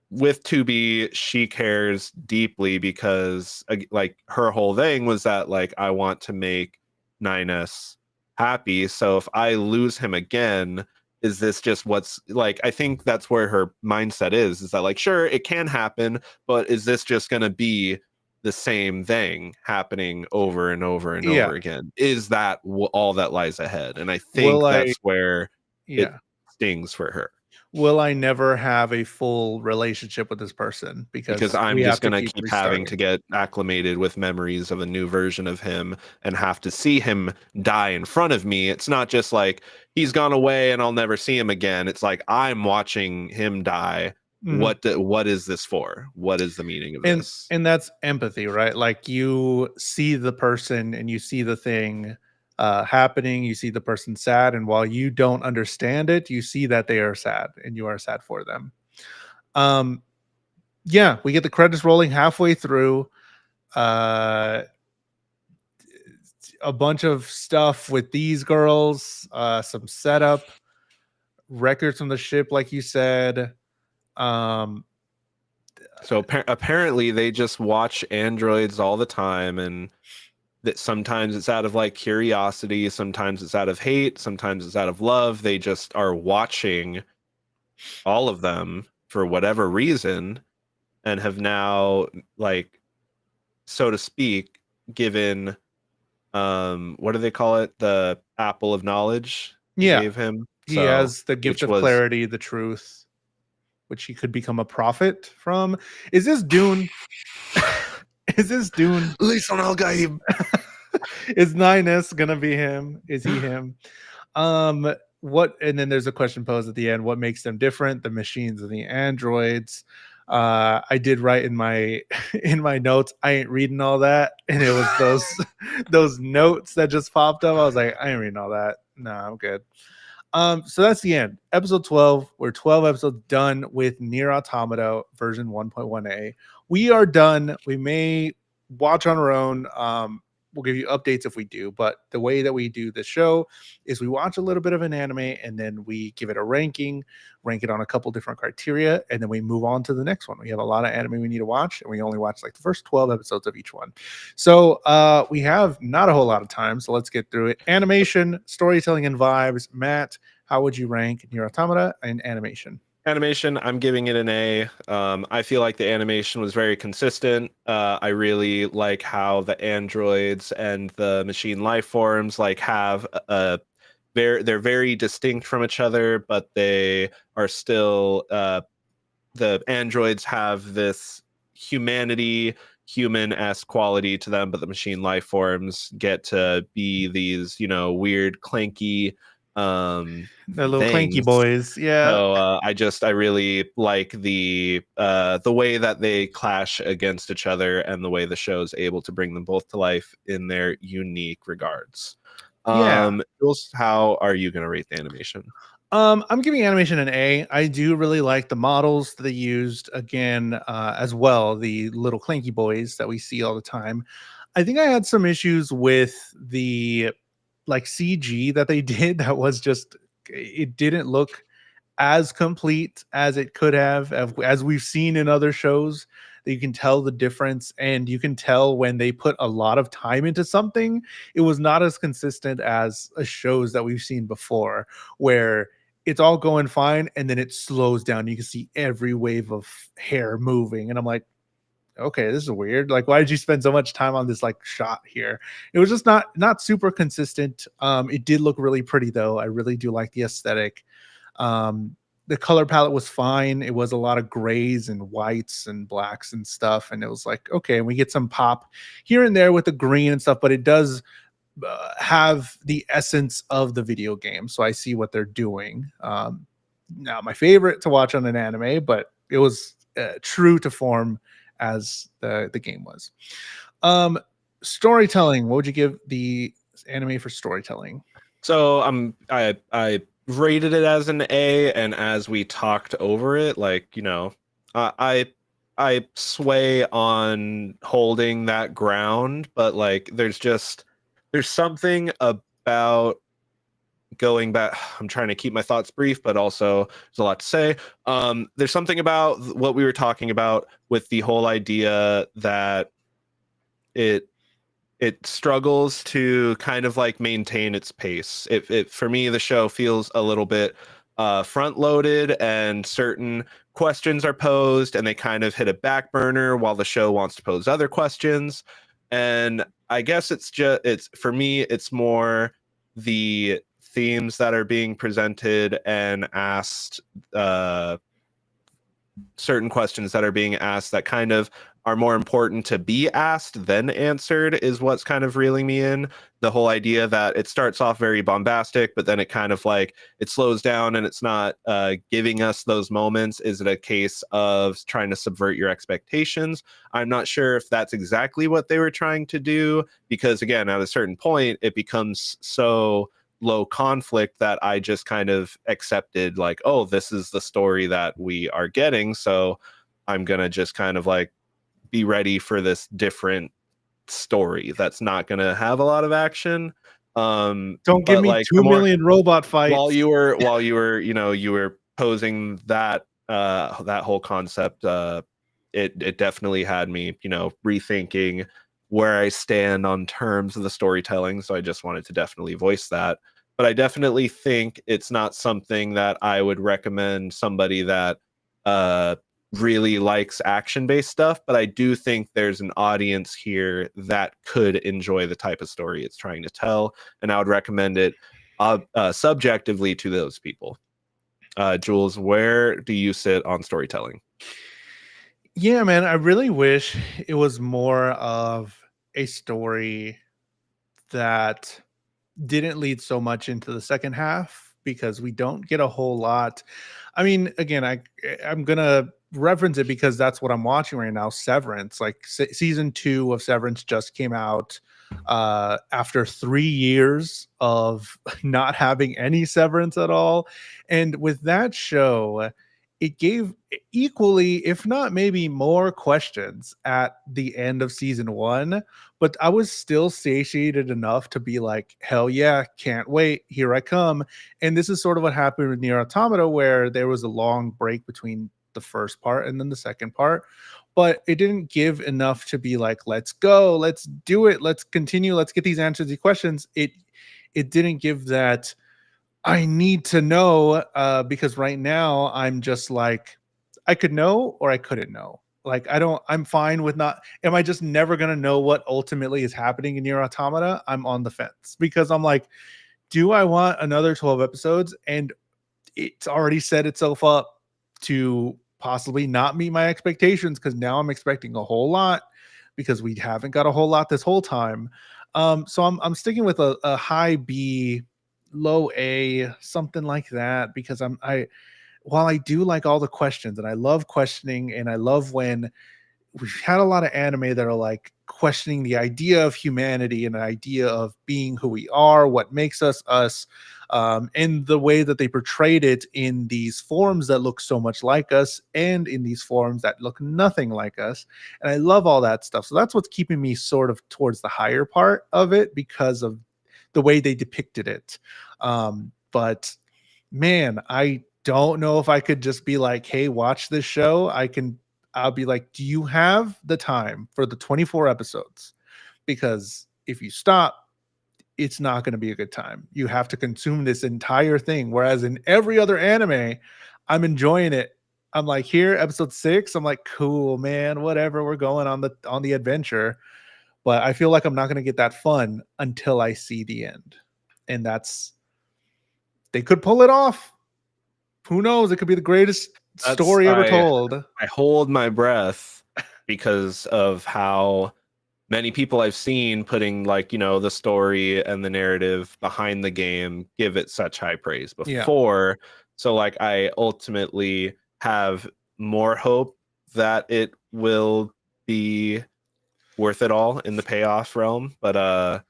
with 2B, she cares deeply because like her whole thing was that like I want to make 9S happy. So if I lose him again, is this just what's like I think that's where her mindset is that like sure it can happen, but is this just going to be the same thing happening over and over and yeah. over again? Is that all that lies ahead? And I Will think I? that's where it Yeah. stings for her Will I never have a full relationship with this person because because we I'm have just to going to keep keep having to restarting? get acclimated with memories of a new version of him and have to see him die in front of me. It's not just like he's gone away and I'll never see him again. It's like I'm watching him die. Mhm. What is this for? What is the meaning of And this? and that's empathy, right? Like you see the person and you see the thing happening, you see the person sad, and while you don't understand it, you see that they are sad and you are sad for them. Um, yeah, we get the credits rolling halfway through. Uh, a bunch of stuff with these girls, some setup, records from the ship, like you said. Um, So apparently they just watch androids all the time, and that sometimes it's out of like curiosity, sometimes it's out of hate, sometimes it's out of love. They just are watching all of them for whatever reason and have now like so to speak given what do they call it, the apple of knowledge they yeah, gave him, he so has the gift which of was clarity, the truth, which he could become a prophet from. Is this Dune? Is this Dune? Listen, Is 9S gonna be him? Is he him? What? And then there's a question posed at the end: what makes them different, the machines and the androids? I did write in my in my notes, I ain't reading all that, and it was those those notes that just popped up. I was like, I ain't reading all that. No, I'm good. So that's the end. Episode 12. We're 12 episodes done with Nier Automata version 1.1a. We are done. We may watch on our own. We'll give you updates if we do, but the way that we do the show is we watch a little bit of an anime and then we give it a ranking, rank it on a couple different criteria, and then we move on to the next one. We have a lot of anime we need to watch, and we only watch like the first 12 episodes of each one. So we have not a whole lot of time, so let's get through it. Animation, storytelling, and vibes. Matt, how would you rank Nier Automata and animation? Animation, I'm giving it an A. I feel like the animation was very consistent. I really like how the androids and the machine life forms like have a they're very distinct from each other, but they are still the androids have this humanity, human-esque quality to them, but the machine life forms get to be these, weird, clanky The little clanky things. boys. Yeah. So I really like the way that they clash against each other and the way the show is able to bring them both to life in their unique regards. Yeah. Jules, how are you going to rate the animation? I'm giving animation an A. I do really like the models that they used again, as well. The little clanky boys that we see all the time. I think I had some issues with the like CG that they did. That was just it didn't look as complete as it could have, as we've seen in other shows. That you can tell the difference, and you can tell when they put a lot of time into something. It was not as consistent as shows that we've seen before, where it's all going fine and then it slows down. You can see every wave of hair moving, and I'm like, okay, this is weird. Like, why did you spend so much time on this like shot here? It was just not super consistent. It did look really pretty though. I really do like the aesthetic. The color palette was fine. It was a lot of grays and whites and blacks and stuff, and it was like, okay, and we get some pop here and there with the green and stuff, but it does have the essence of the video game, so I see what they're doing. Not my favorite to watch on an anime, but it was true to form as the game was. Um, Storytelling. What would you give the anime for storytelling? So I rated it as an A, and as we talked over it, like, I sway on holding that ground, but like there's something about going back. I'm trying to keep my thoughts brief, but also there's a lot to say. There's something about what we were talking about with the whole idea that it it struggles to kind of like maintain its pace. It for me, the show feels a little bit front loaded, and certain questions are posed and they kind of hit a back burner while the show wants to pose other questions. And I guess it's for me, it's more the themes that are being presented and asked, certain questions that are being asked that kind of are more important to be asked than answered is what's kind of reeling me in. The whole idea that it starts off very bombastic, but then it kind of like it slows down and it's not giving us those moments. Is it a case of trying to subvert your expectations? I'm not sure if that's exactly what they were trying to do, because again, at a certain point, it becomes so low conflict that I just kind of accepted, like, oh, this is the story that we are getting. So I'm going to just kind of like be ready for this different story that's not going to have a lot of action. Don't give But me like the two more million robot while fights. you were posing that whole concept, it definitely had me, rethinking where I stand on terms of the storytelling. So I just wanted to definitely voice that. But I definitely think it's not something that I would recommend somebody that uh really likes action-based stuff, but I do think there's an audience here that could enjoy the type of story it's trying to tell, and I would recommend it subjectively to those people. Jules, where do you sit on storytelling? Yeah, man, I really wish it was more of a story that didn't lead so much into the second half, because we don't get a whole lot. I mean, again, I'm gonna reference it because that's what I'm watching right now. Severance, like season 2 of Severance, just came out after 3 years of not having any Severance at all, and with that show, it gave equally, if not maybe more, questions at the end of season 1, but I was still satiated enough to be like, hell yeah, can't wait, here I come. And this is sort of what happened with Nier Automata, where there was a long break between the first part and then the second part, but it didn't give enough to be like, let's go, let's do it, let's continue, let's get these answers to these questions. It didn't give that I need to know, because right now I'm just like, I could know or I couldn't know. Like, I'm fine with not. Am I just never gonna know what ultimately is happening in Nier Automata? I'm on the fence because I'm like, do I want another 12 episodes? And it's already set itself up to possibly not meet my expectations, because now I'm expecting a whole lot because we haven't got a whole lot this whole time. So I'm sticking with a high B, low A, something like that, because I while I do like all the questions and I love questioning, and I love when we've had a lot of anime that are like questioning the idea of humanity and the idea of being who we are, what makes us us, and the way that they portrayed it in these forms that look so much like us and in these forms that look nothing like us. And I love all that stuff. So that's what's keeping me sort of towards the higher part of it, because of the way they depicted it. But man, I don't know if I could just be like, hey, watch this show. I'll be like, do you have the time for the 24 episodes? Because if you stop, it's not going to be a good time. You have to consume this entire thing. Whereas in every other anime, I'm enjoying it. I'm like, here, episode 6. I'm like, cool, man, whatever. We're going on the adventure. But I feel like I'm not going to get that fun until I see the end. And they could pull it off. Who knows? It could be the greatest That's story ever told. I hold my breath because of how many people I've seen putting like, the story and the narrative behind the game give it such high praise Yeah. before. So like I ultimately have more hope that it will be worth it all in the payoff realm. But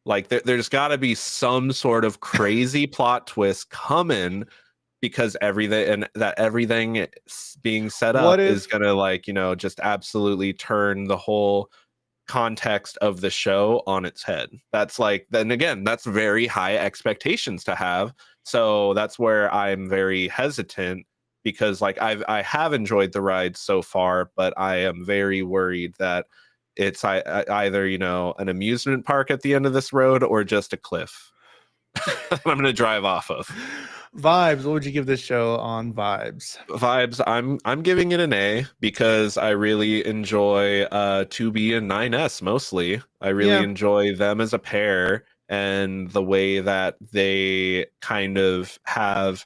like there's got to be some sort of crazy plot twist coming, because everything being set What up is if gonna like just absolutely turn the whole context of the show on its head. That's like, then again, that's very high expectations to have. So that's where I'm very hesitant, because like I have enjoyed the ride so far, but I am very worried that it's either an amusement park at the end of this road or just a cliff I'm gonna drive off of. vibes? What would you give this show on vibes? Vibes, I'm giving it an A, because I really enjoy 2B and 9S mostly. I really Yeah. enjoy them as a pair, and the way that they kind of have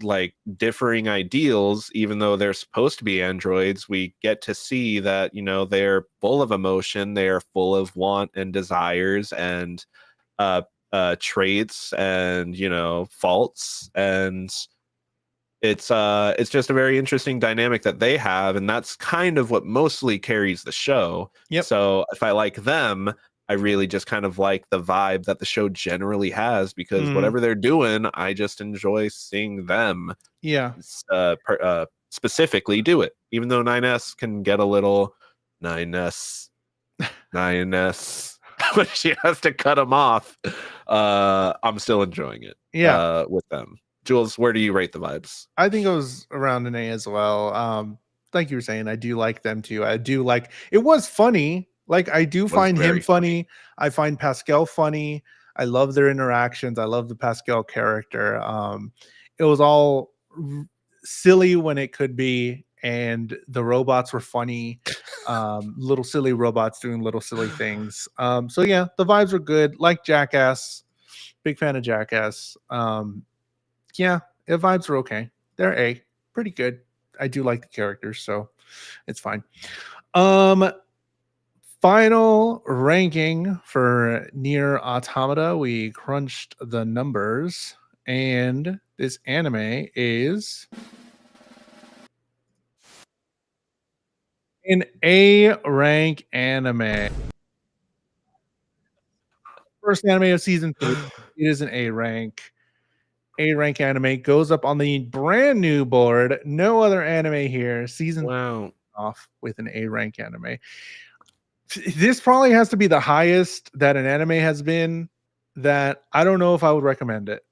like differing ideals. Even though they're supposed to be androids, we get to see that they're full of emotion, they're full of want and desires, and uh traits, and faults. And it's just a very interesting dynamic that they have, and that's kind of what mostly carries the show. Yep. So if I like them, I really just kind of like the vibe that the show generally has, because Mm, whatever they're doing, I just enjoy seeing them yeah. specifically do it. Even though 9S can get a little 9S 9S when she has to cut them off, I'm still enjoying it Yeah. with them. Jules, where do you rate the vibes? I think it was around an A as well. Like you were saying, I do like them too. I do like it was funny. Like I do Was find him very funny. funny. I find Pascal funny. I love their interactions. I love the Pascal character. It was all silly when it could be, and the robots were funny. Little silly robots doing little silly things. So yeah, the vibes were good. Like Jackass, big fan of Jackass. Yeah, the vibes are okay. They're A, pretty good. I do like the characters, so it's fine. Um, Final ranking for Near Automata. We crunched the numbers, and this anime is an A rank anime. First anime of season 3. It is an A rank. A rank anime goes up on the brand new board. No other anime here. Season Wow. off with an A rank anime. This probably has to be the highest that an anime has been, that I don't know if I would recommend it.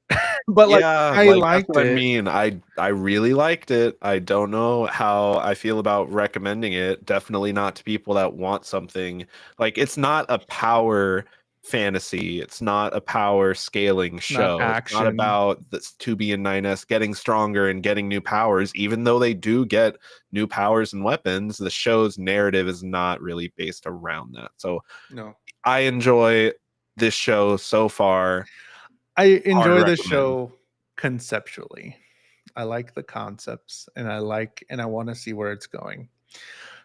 But like Yeah, I like that's liked what I it. mean. I really liked it. I don't know how I feel about recommending it. Definitely not to people that want something like, it's not a power fantasy. It's not a power scaling It's not show. It's not action. about this 2B and 9S getting stronger and getting new powers. Even though they do get new powers and weapons, the show's narrative is not really based around that. So No. I enjoy this show so far. I Hard enjoy the recommend. show conceptually. I like the concepts, and I want to see where it's going.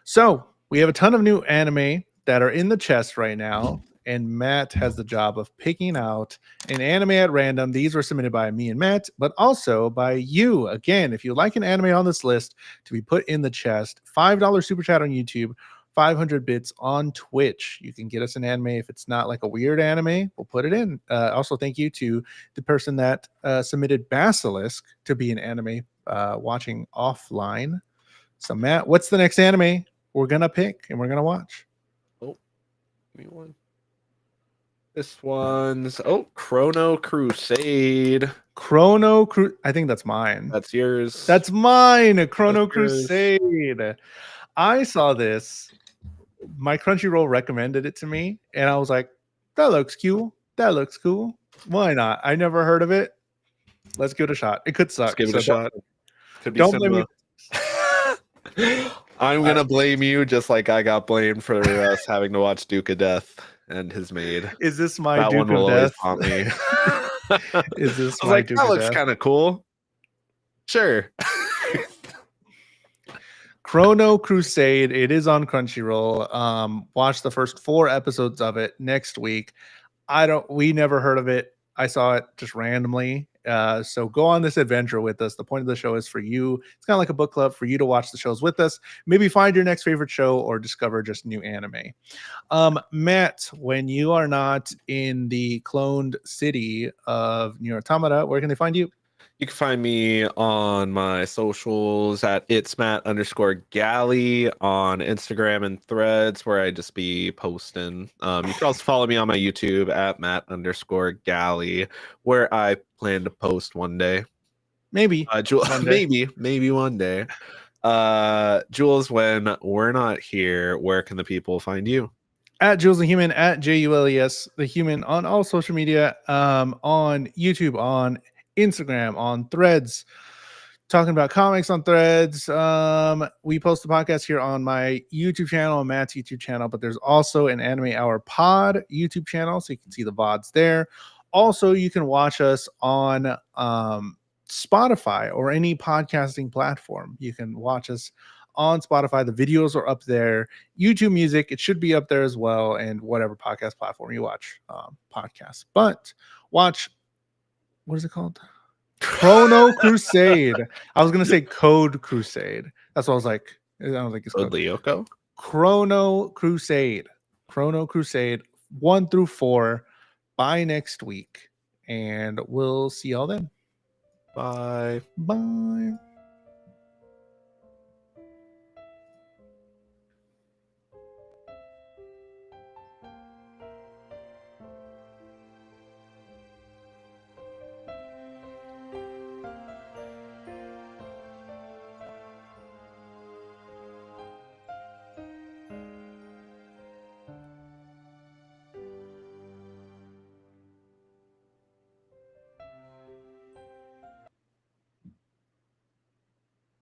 So we have a ton of new anime that are in the chest right now, and Matt has the job of picking out an anime at random. These were submitted by me and Matt, but also by you. Again, if you like an anime on this list to be put in the chest, $5 super chat on YouTube, 500 bits on Twitch. You can get us an anime. If it's not like a weird anime, we'll put it in. Also, thank you to the person that submitted Basilisk to be an anime watching offline. So, Matt, what's the next anime we're gonna pick and we're gonna watch? Oh, give me one. This one's Chrono Crusade. Chrono Cru. I think that's mine. That's yours. That's mine. That's Chrono yours. Crusade. I saw this. My Crunchyroll recommended it to me, and I was like, "That looks cool. That looks cool. Why not? I never heard of it. Let's give it a shot. It could Let's suck, give it a so shot. Could be don't blame me." Simba. I'm Uh, gonna blame you, just like I got blamed for us having to watch Duke of Death and his maid. is this my That one Duke of will always Death? haunt me. I Is this was my like, Duke that of looks Death? kind of cool. Sure. Chrono Crusade. It is on Crunchyroll. Watch the first 4 episodes of it next week. We never heard of it. I saw it just randomly. So go on this adventure with us. The point of the show is for you. It's kind of like a book club for you to watch the shows with us. Maybe find your next favorite show or discover just new anime. Matt, when you are not in the cloned city of Nier Automata, where can they find you? You can find me on my socials at itsmatt_galley on Instagram and Threads, where I just be posting. You can also follow me on my YouTube at Matt_galley, where I plan to post one day. Maybe one day. maybe one day. Jules, when we're not here, where can the people find you? At JulesTheHuman, at JulesTheHuman on all social media, on YouTube, on Instagram, on Threads, talking about comics on Threads. We post the podcast here on my YouTube channel and Matt's YouTube channel, but there's also an Anime Hour Pod YouTube channel, so you can see the VODs there. Also, you can watch us on Spotify or any podcasting platform. You can watch us on Spotify. The videos are up there. YouTube Music, it should be up there as well, and whatever podcast platform you watch podcasts. But watch, what is it called? Chrono Crusade. I was gonna say Code Crusade. That's what I was like. I don't think it's Code called Lyoko? Chrono Crusade. Chrono Crusade 1 through 4 by next week, and we'll see y'all then. Bye. Bye.